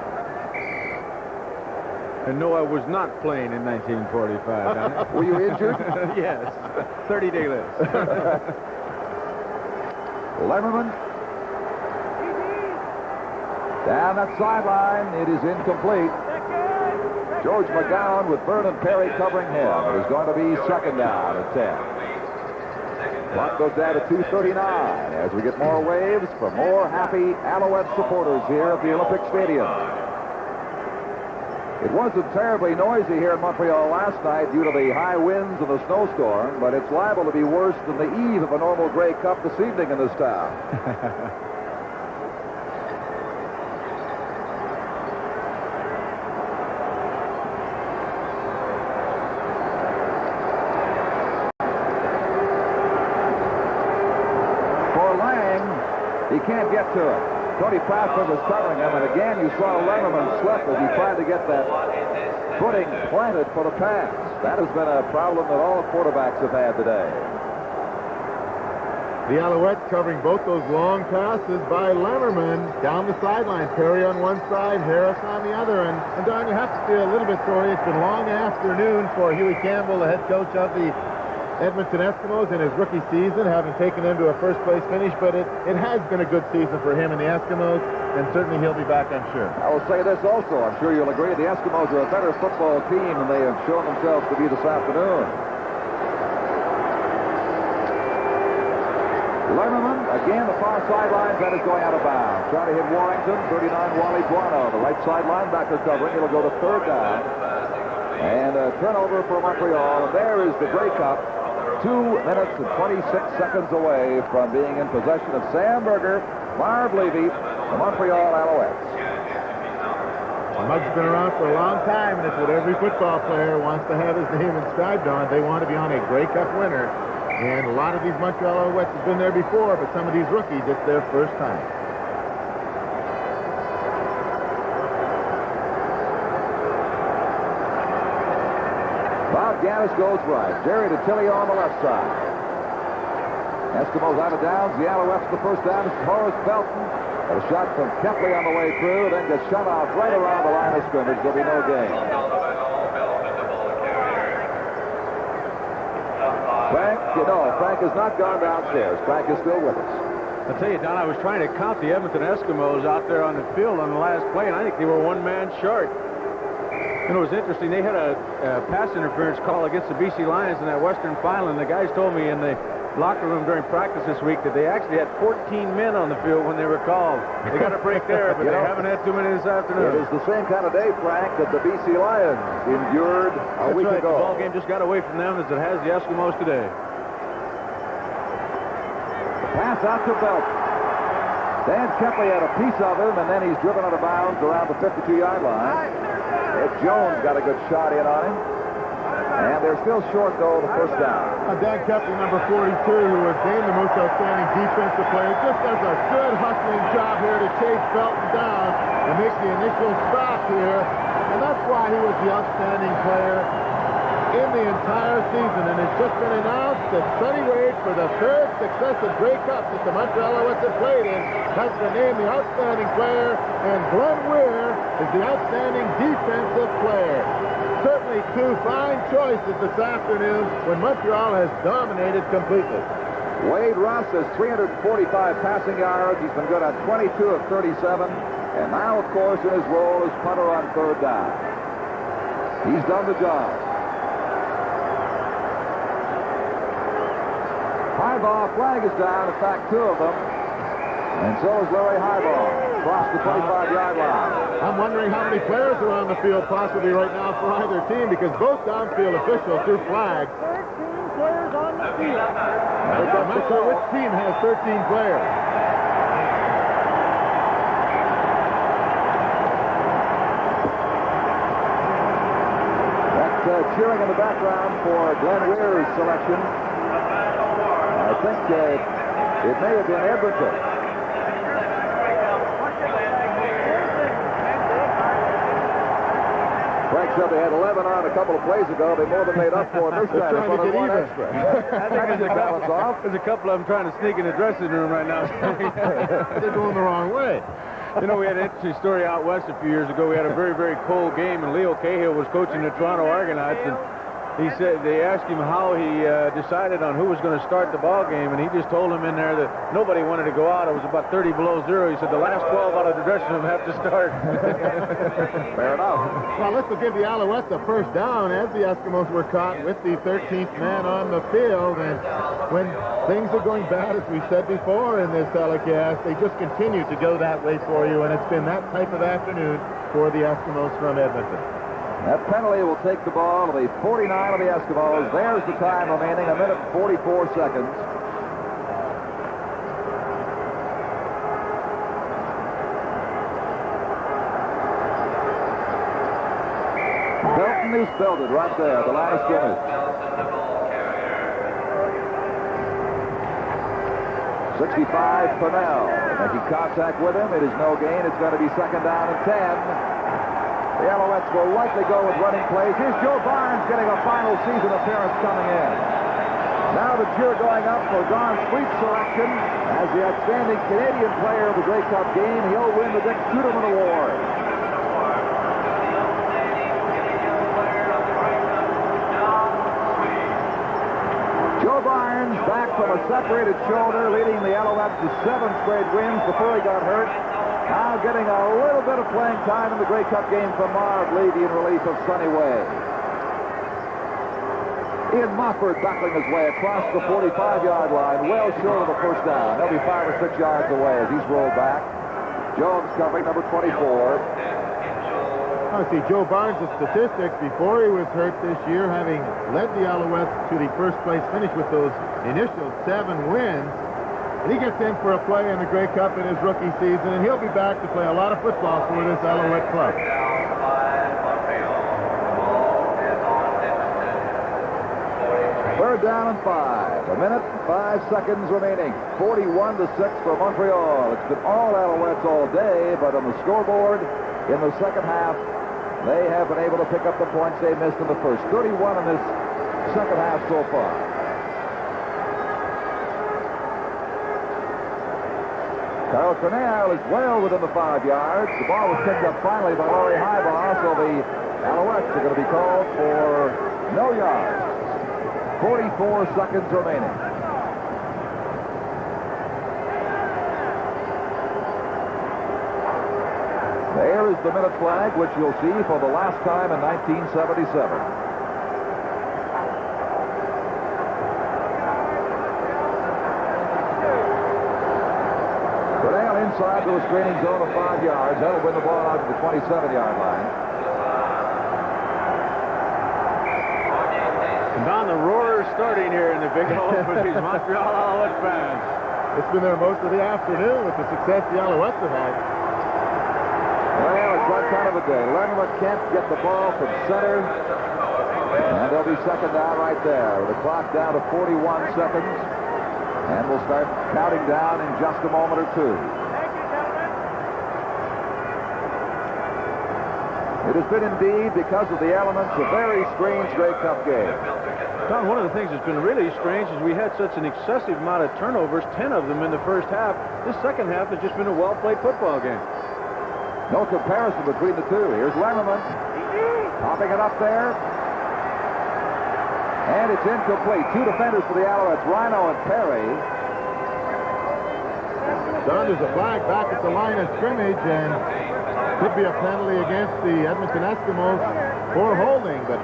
Speaker 19: And no, I was not playing in 1945.
Speaker 7: Were you injured?
Speaker 19: Yes. 30-day list.
Speaker 7: Lemmerman. Down that sideline, it is incomplete. George McGowan with Vernon Perry covering him. It is going to be 2nd down at 10. Clock goes down to 2:39 as we get more waves from more happy Alouette supporters here at the Olympic Stadium. It wasn't terribly noisy here in Montreal last night due to the high winds and the snowstorm, but it's liable to be worse than the eve of a normal Grey Cup this evening in this town. He can't get to it. Tony Proudfoot was covering him, and again you saw Lemmerman slip as he tried to get that footing planted for the pass. That has been a problem that all quarterbacks have had today.
Speaker 8: The Alouettes covering both those long passes by Lemmerman down the sideline. Perry on one side, Harris on the other. And Don, you have to feel a little bit sorry. It's been a long afternoon for Huey Campbell, the head coach of the Edmonton Eskimos in his rookie season, having taken them to a first-place finish. But it has been a good season for him and the Eskimos, and certainly he'll be back, I'm sure.
Speaker 7: I will say this also. I'm sure you'll agree. The Eskimos are a better football team than they have shown themselves to be this afternoon. Lemmerman, again, the far sideline, that is going out of bounds. Trying to hit Warrington, 39, Wally Guano. The right side linebacker covering. It'll go to third down. And a turnover for Montreal. And there is the Grey Cup, 2 minutes and 26 seconds away from being in possession of Sam Berger, Marv Levy, the Montreal Alouettes.
Speaker 8: Mug's been around for a long time, and it's what every football player wants to have his name inscribed on. They want to be on a Grey Cup winner. And a lot of these Montreal Alouettes have been there before, but some of these rookies, it's their first time. Bob Gaddis goes right. Jerry DiTilio on the left side. Eskimos out of downs. The Alouettes the first down. Horace Belton. A shot from Kepley on the way through, then gets shut off right around the line of scrimmage. There'll be no gain. Frank has not gone downstairs. Frank is still with us.
Speaker 6: I'll tell you, Don, I was trying to count the Edmonton Eskimos out there on the field on the last play, and I think they were one man short. And it was interesting. They had a pass interference call against the BC Lions in that Western final, and the guys told me in the locker room during practice this week that they actually had 14 men on the field when they were called. They got a break there, but they haven't had too many this afternoon.
Speaker 7: It is the same kind of day, Frank, that the BC Lions endured a week ago.
Speaker 6: The ball game just got away from them as it has the Eskimos today.
Speaker 7: Pass out to Belton. Dan Kepley had a piece of him, and then he's driven out of bounds around the 52-yard line. Ed Jones got a good shot in on him. And they're still short, though, the first down.
Speaker 8: Dan Kepley, number 42, who was named the most outstanding defensive player, just does a good hustling job here to chase Belton down and make the initial stop here. And that's why he was the outstanding player in the entire season. And it's just been announced that Sonny Wade, for the third successive Grey Cup that the Montreal Alouettes have played in, has been named the outstanding player, and Glenn Weir is the outstanding defensive player. Certainly two fine choices this afternoon when Montreal has dominated completely.
Speaker 7: Wade Russ has 345 passing yards. He's been good on 22 of 37. And now, of course, in his role as punter on third down. He's done the job. Highball flag is down. In fact, 2 of them. And so is Larry Highball. Across the 25-yard line.
Speaker 8: I'm wondering how many players are on the field possibly right now for either team, because both downfield officials threw flags.
Speaker 1: 13 players on the field.
Speaker 8: I'm not sure which team has 13 players.
Speaker 7: That's cheering in the background for Glenn Weir's selection. I think it may have been Edmonton. Frank said they had 11 on a couple of plays ago. They more than made up for it this time. They put in one extra.
Speaker 6: I think there's a couple of them trying to sneak in the dressing room right now.
Speaker 8: They're going the wrong way.
Speaker 6: You know, we had an interesting story out west a few years ago. We had a very, very cold game, and Leo Cahill was coaching the Toronto Argonauts, and he said they asked him how he decided on who was going to start the ball game, and he just told them in there that nobody wanted to go out. It was about 30 below zero. He said the last 12 out of the dressing room have to start.
Speaker 7: Fair enough.
Speaker 8: Well, this will give the Alouettes the first down as the Eskimos were caught with the 13th man on the field. And when things are going bad, as we said before in this telecast, they just continue to go that way for you, and it's been that type of afternoon for the Eskimos from Edmonton.
Speaker 7: That penalty will take the ball to the 49 of the Eskimos. There's the time remaining, 1 minute and 44 seconds. Belton is belted right there, the line of scrimmage. 65 Purnell. Making contact with him. It is no gain. It's going to be second down and 10. The Alouettes will likely go with running plays. Here's Joe Barnes getting a final season appearance coming in. Now the cheer going up for Don Sweet's selection as the outstanding Canadian player of the Grey Cup game. He'll win the Dick Schuderman Award. Joe Barnes back from a separated shoulder, leading the Alouettes to 7 straight wins before he got hurt. Now getting a little bit of playing time in the Grey Cup game from Marv Levy in relief of Sonny Way. Ian Mofford battling his way across the 45-yard line, well short of the first down. He'll be 5 or 6 yards away as he's rolled back. Jones covering number 24.
Speaker 8: I see Joe Barnes' statistics before he was hurt this year, having led the Alouettes to the first place finish with those initial 7 wins. And he gets in for a play in the Grey Cup in his rookie season, and he'll be back to play a lot of football for this Alouette club.
Speaker 7: Third down and 5. A minute, 5 seconds remaining. 41-6 for Montreal. It's been all Alouettes all day, but on the scoreboard in the second half, they have been able to pick up the points they missed in the first. 31 in this second half so far. Carl Cornell is well within the 5 yards. The ball was picked up finally by Laurie Highbaugh, so the Alouettes are going to be called for no yards. 44 seconds remaining. There is the minute flag, which you'll see for the last time in 1977. Cornell inside to the screening zone of 5 yards. That'll win the ball out to the 27-yard line.
Speaker 6: And Don, the roar is starting here in the Big O for these Montreal Alouette fans.
Speaker 8: It's been there most of the afternoon with the success the Alouettes have had.
Speaker 7: Well, it's that kind of a day. Lernerman can't get the ball from center. And they'll be second down right there with the clock down to 41 seconds. And we'll start counting down in just a moment or two. It has been indeed, because of the elements, a very strange Grey Cup game.
Speaker 19: Don, one of the things that's been really strange is we had such an excessive amount of turnovers, 10 of them in the first half. This second half has just been a well-played football game.
Speaker 7: No comparison between the two. Here's Lemmerman popping it up there. And it's incomplete. 2 defenders for the Alouettes, Rhino and Perry.
Speaker 8: Don, there's a flag back at the line of scrimmage, and could be a penalty against the Edmonton Eskimos for holding, but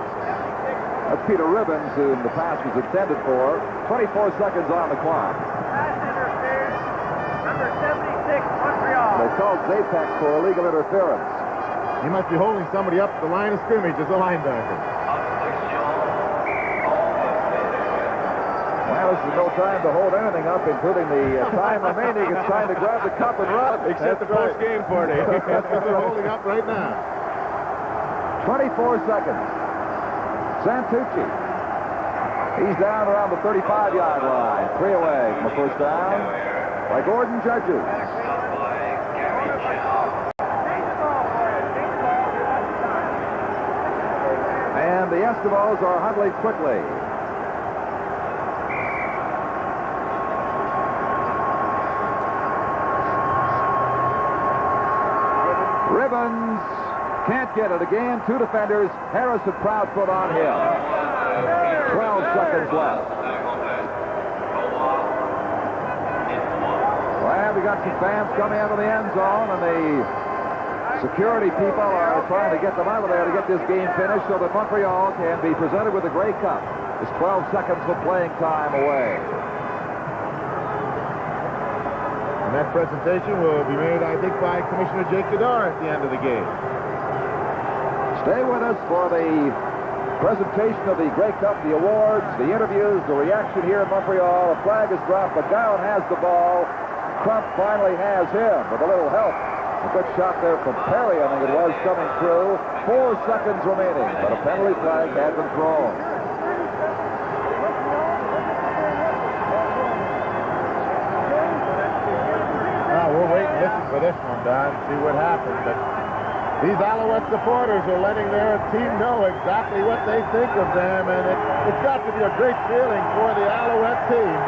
Speaker 7: that's Peter Ribbons, who the pass was intended for. 24 seconds on the clock.
Speaker 17: Number 76, Montreal.
Speaker 7: They called Zapex for illegal interference.
Speaker 8: He must be holding somebody up the line of scrimmage as a linebacker.
Speaker 7: Well, this is no time to hold anything up, including the time remaining. It's time to grab the cup and run.
Speaker 6: Except the post-game party.
Speaker 8: That's what they're holding up right now.
Speaker 7: 24 seconds. Santucci. He's down around the 35-yard line. 3 away from the first down by Gordon Judges. And the Eskimos are huddling quickly. Ribbons can't get it again. 2 defenders. Harris and Proudfoot on him. 12 seconds left. Well, we got some fans coming out of the end zone, and the security people are trying to get them out of there to get this game finished so that Montreal can be presented with the Grey Cup. It's 12 seconds of playing time away.
Speaker 8: And that presentation will be made, I think, by Commissioner Jake Goddard at the end of the game.
Speaker 7: Stay with us for the presentation of the Grey Cup, the awards, the interviews, the reaction here in Montreal. A flag is dropped. McGowan has the ball. Crump finally has him with a little help. A good shot there from Perry, I think it was, coming through. 4 seconds remaining, but a penalty flag had been thrown.
Speaker 8: We'll wait and listen for this one, Don, see what happens. But These Alouette supporters are letting their team know exactly what they think of them, and it's got to be a great feeling for the Alouette team.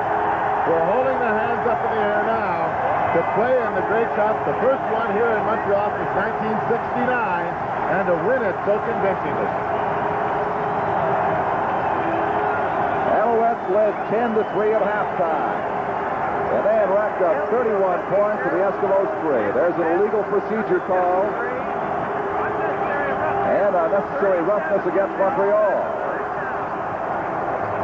Speaker 8: We're holding their hands up in the air now to play in the Grey Cup, the first one here in Montreal since 1969, and to win it so convincingly.
Speaker 7: Alouettes led 10-3 at halftime. And they had racked up 31 points to the Eskimos 3. There's an illegal procedure call. And unnecessary roughness against Montreal.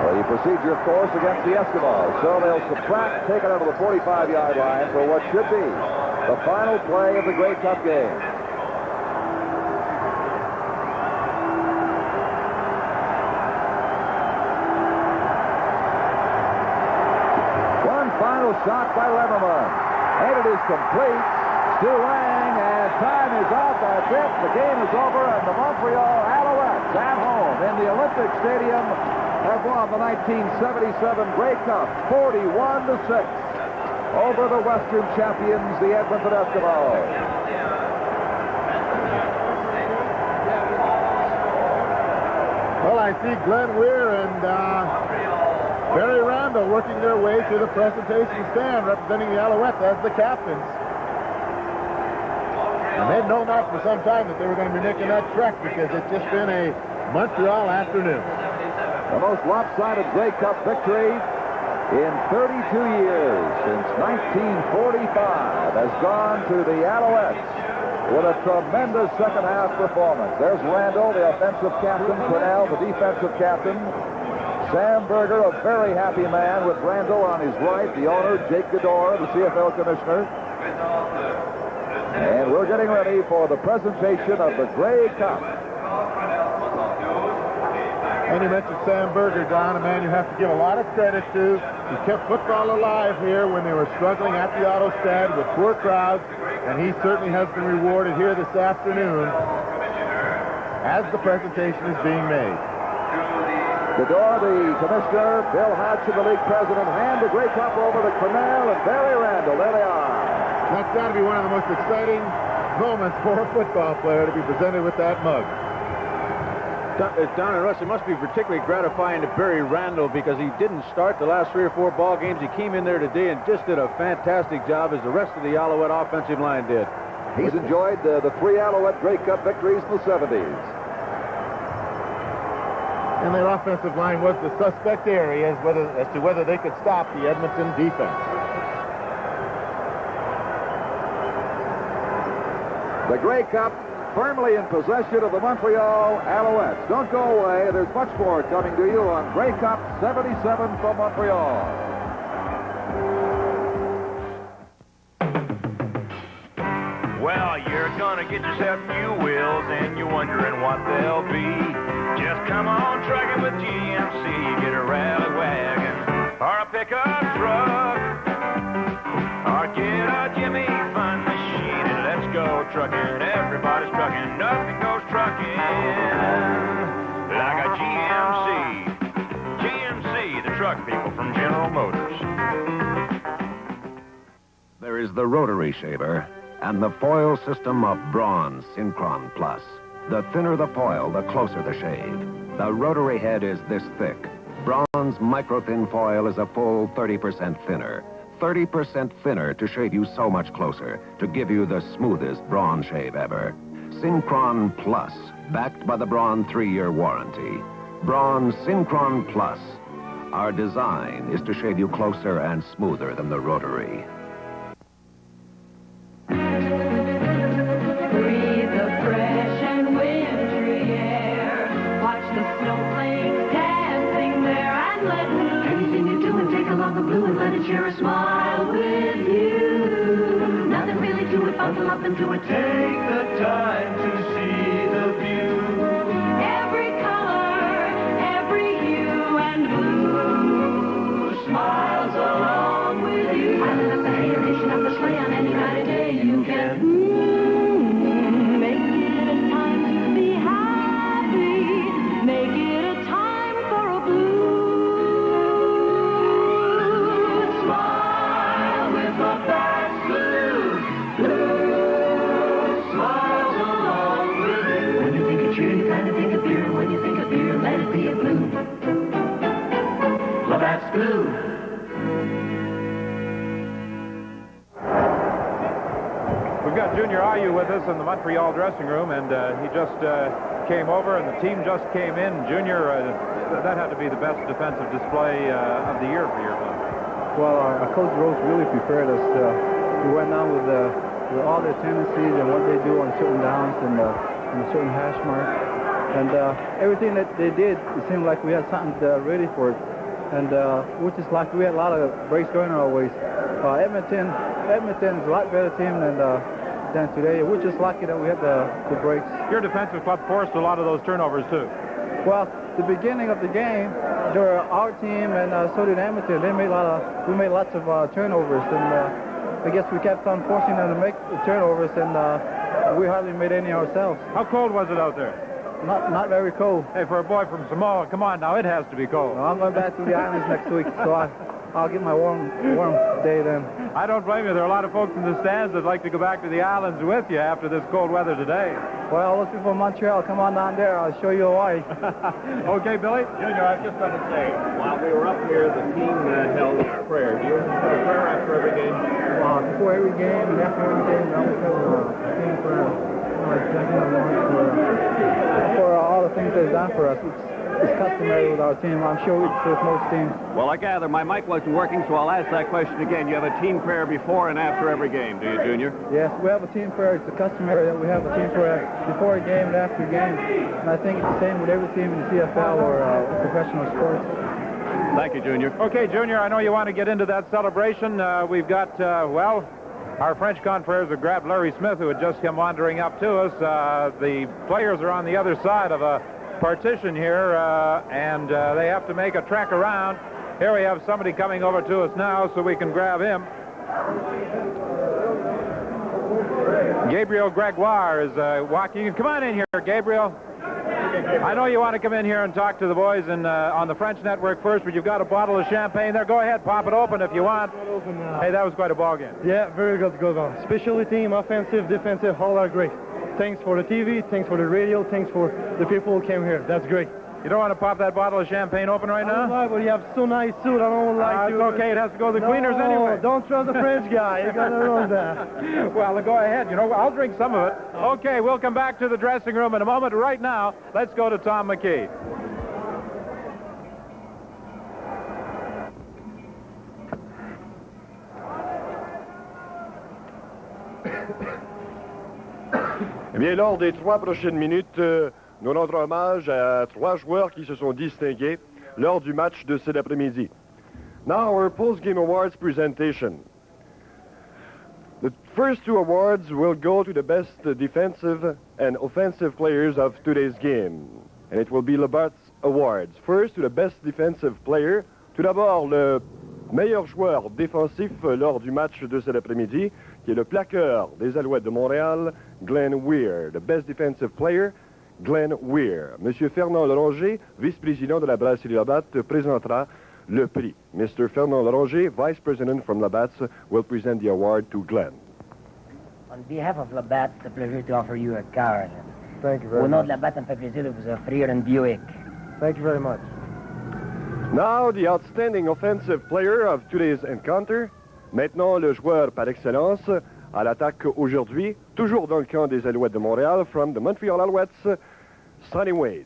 Speaker 7: The procedure, of course, against the Eskimos. So they'll subtract, take it out of the 45-yard line for what should be the final play of the Grey Cup game. One final shot by Lemmerman. And it is complete. Stu Lang, and time is up. That's it. The game is over, and the Montreal Alouettes at home in the Olympic Stadium have won the 1977 Grey Cup 41-6 over the Western champions, the Edmonton Eskimos.
Speaker 8: Well, I see Glenn Weir and Barry Randall working their way to the presentation stand, representing the Alouettes as the captains. And they'd known that for some time that they were going to be making that trek because it's just been a Montreal afternoon.
Speaker 7: The most lopsided Grey Cup victory in 32 years since 1945 has gone to the Alouettes with a tremendous second-half performance. There's Randall, the offensive captain, Cornell, the defensive captain. Sam Berger, a very happy man with Randall on his right, the owner, Jake Gador, the CFL commissioner. And we're getting ready for the presentation of the Grey Cup.
Speaker 8: And you mentioned Sam Berger, Don, a man you have to give a lot of credit to. He kept football alive here when they were struggling at the Autostad with poor crowds, and he certainly has been rewarded here this afternoon as the presentation is being made.
Speaker 7: Gador, the commissioner, Bill Hodgson, the league president, hand the Grey Cup over to Cornell and Barry Randall. There they are.
Speaker 8: That's got to be one of the most exciting moments for a football player to be presented with that mug.
Speaker 6: Don and Russ, it must be particularly gratifying to Barry Randall because he didn't start the last 3 or 4 ball games. He came in there today and just did a fantastic job as the rest of the Alouette offensive line did.
Speaker 7: He's enjoyed the 3 Alouette Grey Cup victories in the 70s.
Speaker 8: And their offensive line was the suspect area as to whether they could stop the Edmonton defense.
Speaker 7: The Grey Cup firmly in possession of the Montreal Alouettes. Don't go away. There's much more coming to you on Grey Cup 77 from Montreal.
Speaker 17: Well, you're gonna get yourself new wheels and you're wondering what they'll be. Just come on trucking with GMC. Get a rally wagon or a pickup truck or get a Jimmy Fun machine and let's go trucking. Everybody's trucking. Nothing goes trucking like a GMC. GMC, the truck people from General Motors.
Speaker 11: There is the rotary shaver and the foil system of Braun Synchron Plus. The thinner the foil, the closer the shave. The rotary head is this thick. Braun's micro-thin foil is a full 30% thinner. 30% thinner to shave you so much closer, to give you the smoothest Braun shave ever. Synchron Plus, backed by the Braun 3-year warranty. Braun Synchron Plus. Our design is to shave you closer and smoother than the rotary.
Speaker 22: Share a smile with you. Nothing really to it, bundle up into it. Take the time to see the view. Every color, every hue and blue smiles along with you. Piling up the hay or hitching up the sleigh on any night of day. You can make it a time to be happy. Make it a time for a blue. Blue smiles along
Speaker 17: blue.
Speaker 19: We've got Junior Ayu with us in the Montreal dressing room, and he just came over, and the team just came in. Junior, that had to be the best defensive display of the year for your team.
Speaker 21: Well, our coach Rose really prepared us. We went down with all their tendencies and what they do on certain downs and certain hash marks. And everything that they did, it seemed like we had something ready for it. And which is like we had a lot of breaks going our ways. Edmonton is a lot better team than today. We're just lucky that we had the breaks.
Speaker 19: Your defensive club forced a lot of those turnovers, too.
Speaker 21: Well, the beginning of the game, they were our team, and so did Edmonton. We made lots of turnovers, and I guess we kept on forcing them to make the turnovers, and we hardly made any ourselves.
Speaker 19: How cold was it out there?
Speaker 21: Not very cold.
Speaker 19: Hey, for a boy from Samoa, come on now, it has to be cold.
Speaker 21: No, I'm going back to the islands next week, so I'll get my warm day then.
Speaker 19: I don't blame you. There are a lot of folks in the stands that like to go back to the islands with you after this cold weather today.
Speaker 21: Well, those people from Montreal, come on down there. I'll show you Hawaii.
Speaker 19: Okay, Billy?
Speaker 9: Junior, I was just going to say, while we were up here, the team held a prayer. Do you have a prayer after every game?
Speaker 21: Before every game and after every game, I always have a team prayer. For all the things they've done for us. It's customary with our team. I'm sure it's with most teams.
Speaker 9: Well, I gather my mic wasn't working, so I'll ask that question again. You have a team prayer before and after every game, do you, Junior?
Speaker 21: Yes, we have a team prayer. It's customary that we have a team prayer before a game and after a game. And I think it's the same with every team in the CFL or professional sports.
Speaker 9: Thank you, Junior.
Speaker 19: Okay, Junior, I know you want to get into that celebration. We've got, our French confreres have grabbed Larry Smith, who had just come wandering up to us. The players are on the other side of a partition here, and they have to make a trek around. Here we have somebody coming over to us now so we can grab him. Gabriel Gregoire is walking. Come on in here, Gabriel. I know you want to come in here and talk to the boys on the French network first, but you've got a bottle of champagne there. Go ahead, pop it open if you want. Hey, that was quite a ball game.
Speaker 1: Yeah, very good on. Specialty team, offensive, defensive, all are great. Thanks for the TV, thanks for the radio, thanks for the people who came here. That's great.
Speaker 19: You don't want to pop that bottle of champagne open right now?
Speaker 1: No, but you have so nice suit. I don't like to.
Speaker 19: It's okay. It has to go to the cleaners anyway.
Speaker 1: Don't trust the French guy. You got to know that.
Speaker 19: Well, go ahead. I'll drink some of it. Okay, we'll come back to the dressing room in a moment. Right now, let's go to Tom McKee.
Speaker 2: Eh bien, lors des 3 prochaines minutes, nous rendrons hommage à 3 joueurs qui se sont distingués lors du match de cet après-midi. Now, our post-game awards presentation. The first 2 awards will go to the best defensive and offensive players of today's game. And it will be Labatt's awards. First, to the best defensive player. Tout d'abord, le meilleur joueur défensif lors du match de cet après-midi, qui est le plaqueur des Alouettes de Montréal, Glenn Weir. The best defensive player, Glenn Weir. Monsieur Fernand Loranger, vice-président de la brasserie Labatt, présentera le prix. Mr. Fernand Loranger, vice president from Labatt, will present the award to Glenn.
Speaker 10: On behalf of Labatt, it's a pleasure to offer you a car.
Speaker 1: Thank you very
Speaker 10: much. Au nom de
Speaker 1: much.
Speaker 10: Labatt, ça me fait plaisir de vous offrir une Buick.
Speaker 1: Thank you very much.
Speaker 2: Now, the outstanding offensive player of today's encounter. Maintenant, le joueur par excellence à l'attaque aujourd'hui, toujours dans le camp des Alouettes de Montréal, from the Montreal Alouettes, Sonny Wade.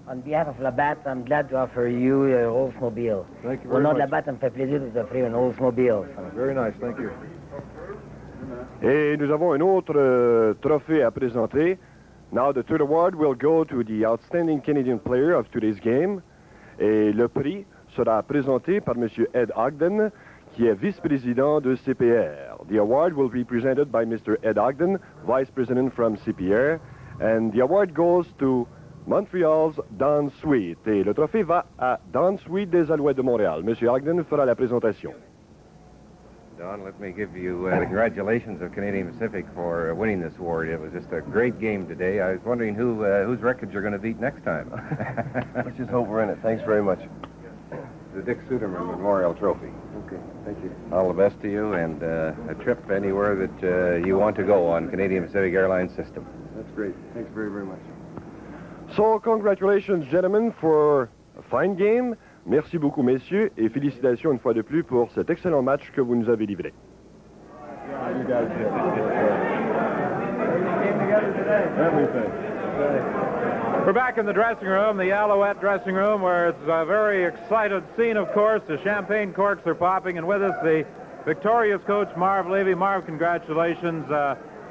Speaker 10: On behalf of Labatt, I'm glad to offer you an Oldsmobile.
Speaker 2: Thank you
Speaker 10: Au
Speaker 2: very
Speaker 10: nom
Speaker 2: much.
Speaker 10: de Labatt, ça me fait plaisir de vous offrir un Oldsmobile.
Speaker 2: Very nice, thank you. Et nous avons un autre trophée à présenter. Now, the third award will go to the outstanding Canadian player of today's game. Et le prix sera présenté par M. Ed Ogden, qui est vice-président de CPR. The award will be presented by Mr. Ed Ogden, vice president from CPR. And the award goes to Montreal's Don Sweet. Et le trophée va à Don Sweet des Alouettes de Montréal. M. Ogden fera la présentation.
Speaker 14: Don, let me give you the congratulations of Canadian Pacific for winning this award. It was just a great game today. I was wondering whose records you're going to beat next time.
Speaker 24: Let's just hope we're in it. Thanks very much.
Speaker 14: The Dick Suderman Memorial Trophy.
Speaker 24: Okay, thank you.
Speaker 14: All the best to you, and a trip anywhere that you want to go on Canadian Pacific Airlines system.
Speaker 24: That's great. Thanks very, very much.
Speaker 2: So, congratulations, gentlemen, for a fine game. Merci beaucoup, messieurs, et félicitations une fois de plus pour cet excellent match que vous nous avez livré.
Speaker 19: We're back in the dressing room, the Alouette dressing room, where it's a very excited scene, of course. The champagne corks are popping, and with us, the victorious coach, Marv Levy. Marv, congratulations.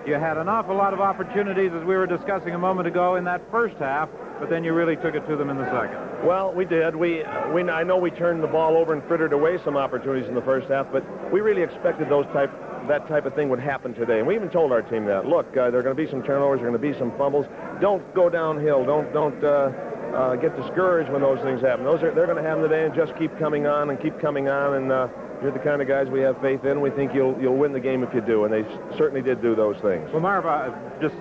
Speaker 19: You had an awful lot of opportunities, as we were discussing a moment ago, in that first half, but then you really took it to them in the second.
Speaker 15: Well, we did. I know we turned the ball over and frittered away some opportunities in the first half, but we really expected that type of thing would happen today. And we even told our team that. Look, there are going to be some turnovers, there are going to be some fumbles. Don't go downhill. Don't get discouraged when those things happen. They're going to happen today, and just keep coming on and keep coming on. And you're the kind of guys we have faith in. We think you'll win the game if you do, and they certainly did do those things.
Speaker 19: Well, Marv,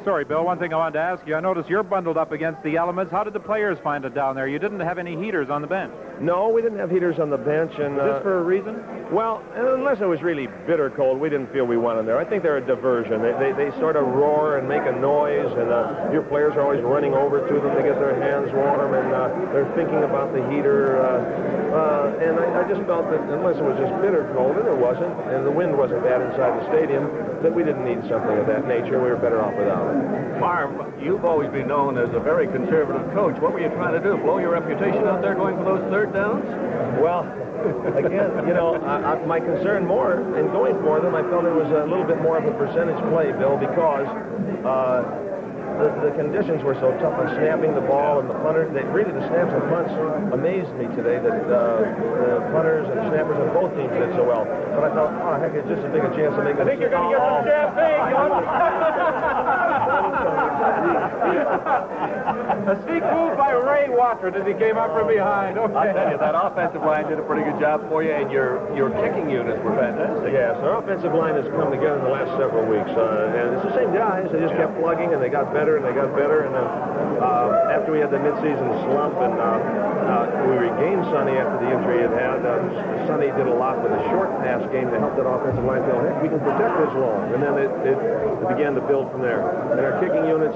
Speaker 19: sorry, Bill, one thing I wanted to ask you. I noticed you're bundled up against the elements. How did the players find it down there? You didn't have any heaters on the bench.
Speaker 15: No, we didn't have heaters on the bench. And
Speaker 19: is this for a reason?
Speaker 15: Well, unless it was really bitter cold, we didn't feel we wanted there. I think they're a diversion. They sort of roar and make a noise, and your players are always running over to them to get their hands warm, and they're thinking about the heater. And I just felt that unless it was just bitter cold, and it wasn't, and the wind wasn't bad inside the stadium, that we didn't need something of that nature. We were better off without it.
Speaker 9: Marv, you've always been known as a very conservative coach. What were you trying to do, blow your reputation out there going for those third downs?
Speaker 15: Well, again, my concern more in going for them, I felt it was a little bit more of a percentage play, Bill, because the conditions were so tough on snapping the ball, and the punter, really the snaps and punts amazed me today that the punters and snappers on both teams did so well. But I thought, oh, heck, it's just as big a chance to make it.
Speaker 17: I think you're going to get some champagne.
Speaker 19: A sneak move by Ray Watford as he came up from behind. Okay.
Speaker 9: I tell you, that offensive line did a pretty good job for you, and your kicking units were fantastic.
Speaker 15: Yes, our offensive line has come together in the last several weeks, and it's the same guys. They just kept plugging, and they got better, and after we had the midseason slump, and we regained Sonny after the injury he had Sonny did a lot with a short pass game to help that offensive line feel, heck, we can protect this long, and then it began to build from there. And our kicking units,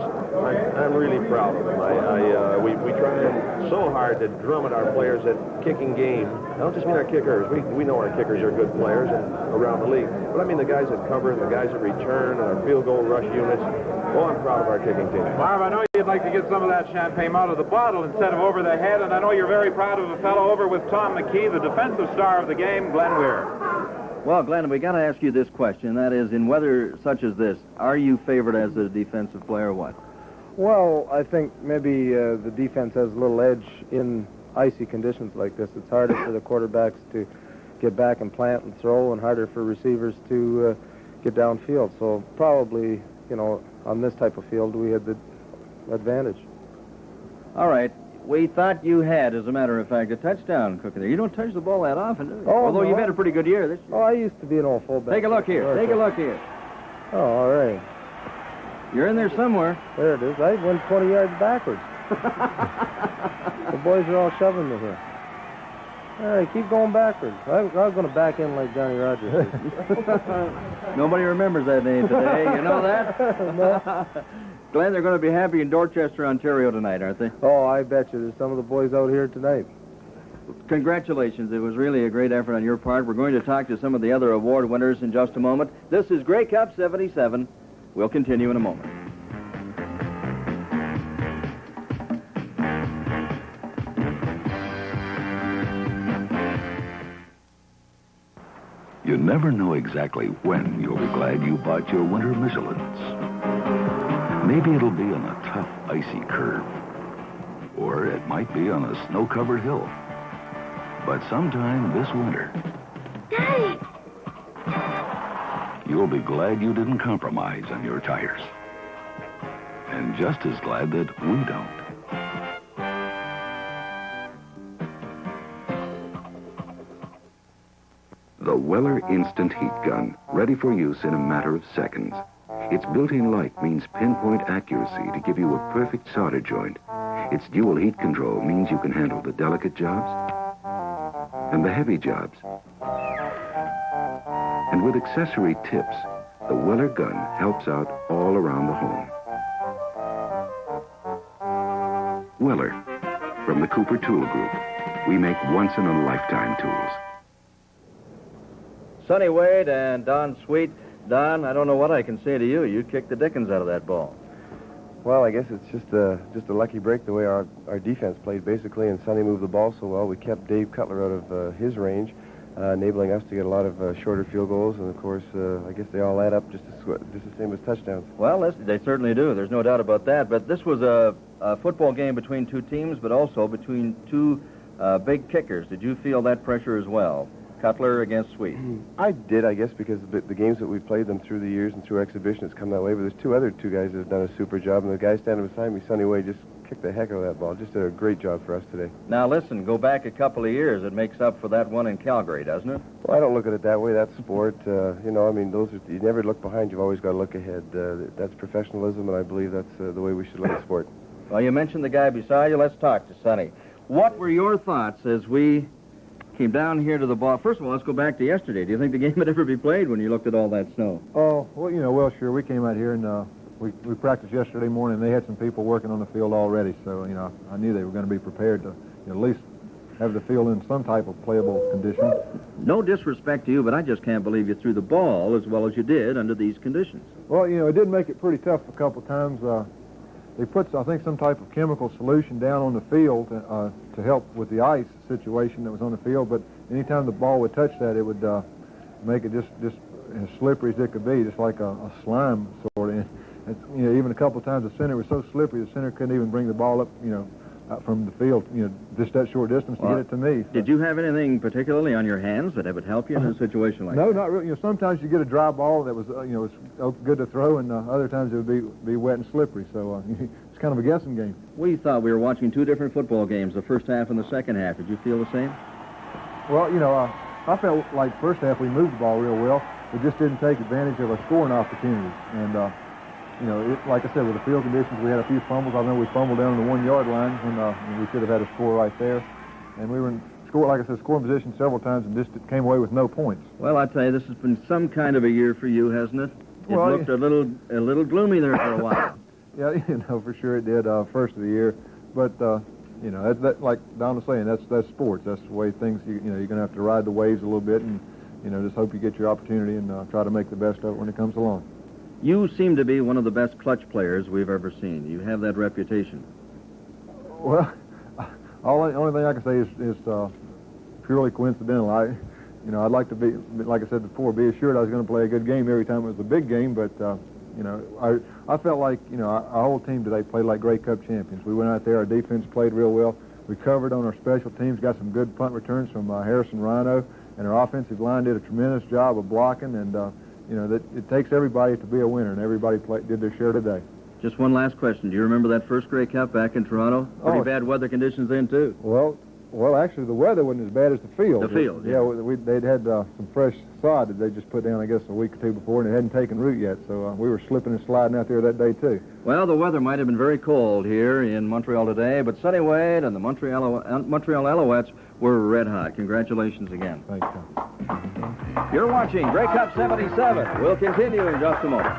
Speaker 15: I'm really proud of them. We try so hard to drum at our players that kicking game. I don't just mean our kickers. We know our kickers are good players and around the league, but I mean the guys that cover and the guys that return and our field goal rush units. Oh, I'm proud of our kicking team.
Speaker 19: Marv, I know you'd like to get some of that champagne out of the bottle instead of over the head, and I know you're very proud of a fellow over with Tom McKee, the defensive star of the game, Glenn Weir.
Speaker 16: Well, Glenn, we got to ask you this question. That is, in weather such as this, are you favored as a defensive player or what?
Speaker 1: Well, I think maybe the defense has a little edge in icy conditions like this. It's harder for the quarterbacks to get back and plant and throw, and harder for receivers to get downfield. So probably, on this type of field, we had the advantage.
Speaker 16: All right. We thought you had, as a matter of fact, a touchdown cooking there. You don't touch the ball that often, do you? Although you've had a pretty good year this year.
Speaker 1: Oh, I used to be an old fullback.
Speaker 16: Take a look here. Take a look here.
Speaker 1: Oh, all right.
Speaker 16: You're in there somewhere.
Speaker 1: There it is. I went 20 yards backwards. The boys are all shoving me here. All right, keep going backwards. I was going to back in like Johnny Rogers.
Speaker 16: Nobody remembers that name today. You know that?
Speaker 1: No.
Speaker 16: Glenn, they're going to be happy in Dorchester, Ontario tonight, aren't they?
Speaker 1: Oh, I bet you. There's some of the boys out here tonight.
Speaker 16: Congratulations. It was really a great effort on your part. We're going to talk to some of the other award winners in just a moment. This is Grey Cup 77. We'll continue in a moment.
Speaker 18: You never know exactly when you'll be glad you bought your winter Michelins. Maybe it'll be on a tough, icy curve. Or it might be on a snow-covered hill. But sometime this winter,
Speaker 17: Daddy!
Speaker 18: you'll be glad you didn't compromise on your tires. And just as glad that we don't. The Weller Instant Heat Gun, ready for use in a matter of seconds. Its built-in light means pinpoint accuracy to give you a perfect solder joint. Its dual heat control means you can handle the delicate jobs and the heavy jobs. And with accessory tips, the Weller gun helps out all around the home. Weller, from the Cooper Tool Group, We make once-in-a-lifetime tools.
Speaker 16: Sonny Wade and Don Sweet. Don, I don't know what I can say to you. You kicked the dickens out of that ball.
Speaker 1: Well, I guess it's just a lucky break the way our defense played, basically, and Sonny moved the ball so well. We kept Dave Cutler out of his range, enabling us to get a lot of shorter field goals, and, of course, I guess they all add up just the same as touchdowns.
Speaker 16: Well, they certainly do. There's no doubt about that. But this was a football game between two teams, but also between two big kickers. Did you feel that pressure as well? Cutler against Sweet.
Speaker 1: I did, I guess, because the games that we've played them through the years and through exhibition, it's come that way. But there's two guys that have done a super job, and the guy standing beside me, Sonny Way, just kicked the heck out of that ball. Just did a great job for us today.
Speaker 16: Now, listen, go back a couple of years. It makes up for that one in Calgary, doesn't it?
Speaker 1: Well, I don't look at it that way. That's sport. You know, I mean, you never look behind. You've always got to look ahead. That's professionalism, and I believe that's the way we should look at sport.
Speaker 16: Well, you mentioned the guy beside you. Let's talk to Sonny. What were your thoughts as we came down here to the ball? First of all, let's go back to yesterday. Do you think the game would ever be played when you looked at all that snow?
Speaker 3: Oh, well, sure. We came out here and we practiced yesterday morning. They had some people working on the field already, so, I knew they were going to be prepared to at least have the field in some type of playable condition.
Speaker 16: No disrespect to you, but I just can't believe you threw the ball as well as you did under these conditions.
Speaker 3: Well, it did make it pretty tough a couple times. They put, I think, some type of chemical solution down on the field to help with the ice situation that was on the field, but anytime the ball would touch that, it would make it just as slippery as it could be, just like a slime sort of. And, even a couple of times the center was so slippery, the center couldn't even bring the ball up, out from the field, just that short distance to get it to me.
Speaker 16: Did you have anything particularly on your hands that would help you in a situation like that?
Speaker 3: No, not really. Sometimes you get a dry ball that was, was good to throw, and other times it would be wet and slippery. So it's kind of a guessing game.
Speaker 16: We thought we were watching two different football games, the first half and the second half. Did you feel the same?
Speaker 3: Well, I felt like first half we moved the ball real well. We just didn't take advantage of our scoring opportunities. And, like I said, with the field conditions, we had a few fumbles. I remember we fumbled down on the 1 yard line when we should have had a score right there. And we were in scoring position several times and just came away with no points.
Speaker 16: Well, I tell you, this has been some kind of a year for you, hasn't it? It looked a little gloomy there for a while.
Speaker 3: Yeah, for sure it did. First of the year, but that, like Don was saying, that's sports. That's the way things. You're going to have to ride the waves a little bit, and just hope you get your opportunity and try to make the best of it when it comes along.
Speaker 16: You seem to be one of the best clutch players we've ever seen. You have that reputation.
Speaker 3: Well, only thing I can say is purely coincidental. I'd like to be, like I said before, be assured I was going to play a good game every time it was a big game, but, I felt like, our whole team today played like Grey Cup champions. We went out there, our defense played real well. We covered on our special teams, got some good punt returns from Harrison Rhino, and our offensive line did a tremendous job of blocking, and, that it takes everybody to be a winner, and everybody did their share today.
Speaker 16: Just one last question. Do you remember that first Grey Cup back in Toronto? Pretty bad weather conditions then, too.
Speaker 3: Well, actually, the weather wasn't as bad as the field.
Speaker 16: The field,
Speaker 3: yeah. They'd had some fresh sod that they just put down, I guess, a week or two before, and it hadn't taken root yet, so we were slipping and sliding out there that day, too.
Speaker 16: Well, the weather might have been very cold here in Montreal today, but Sonny Wade and the Montreal Alouettes were red hot. Congratulations again.
Speaker 3: Thanks, Tom.
Speaker 16: You're watching Grey Cup 77. We'll continue in just a moment.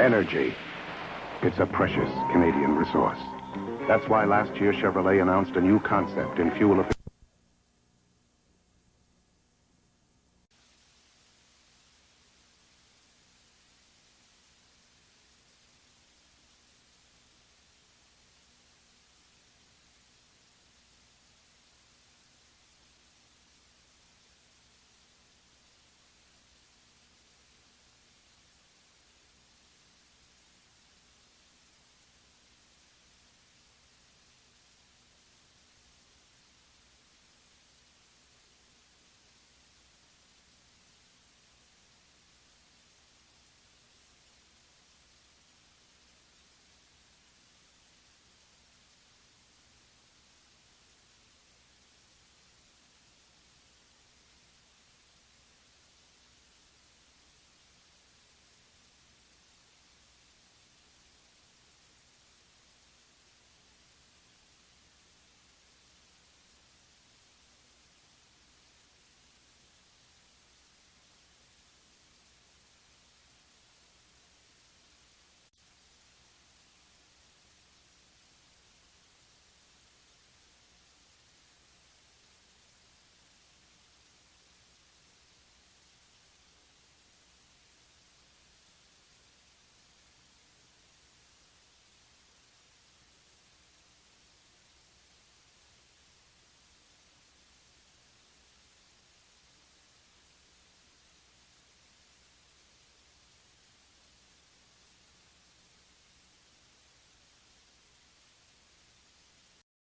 Speaker 18: Energy. It's a precious Canadian resource. That's why last year Chevrolet announced a new concept in fuel efficiency.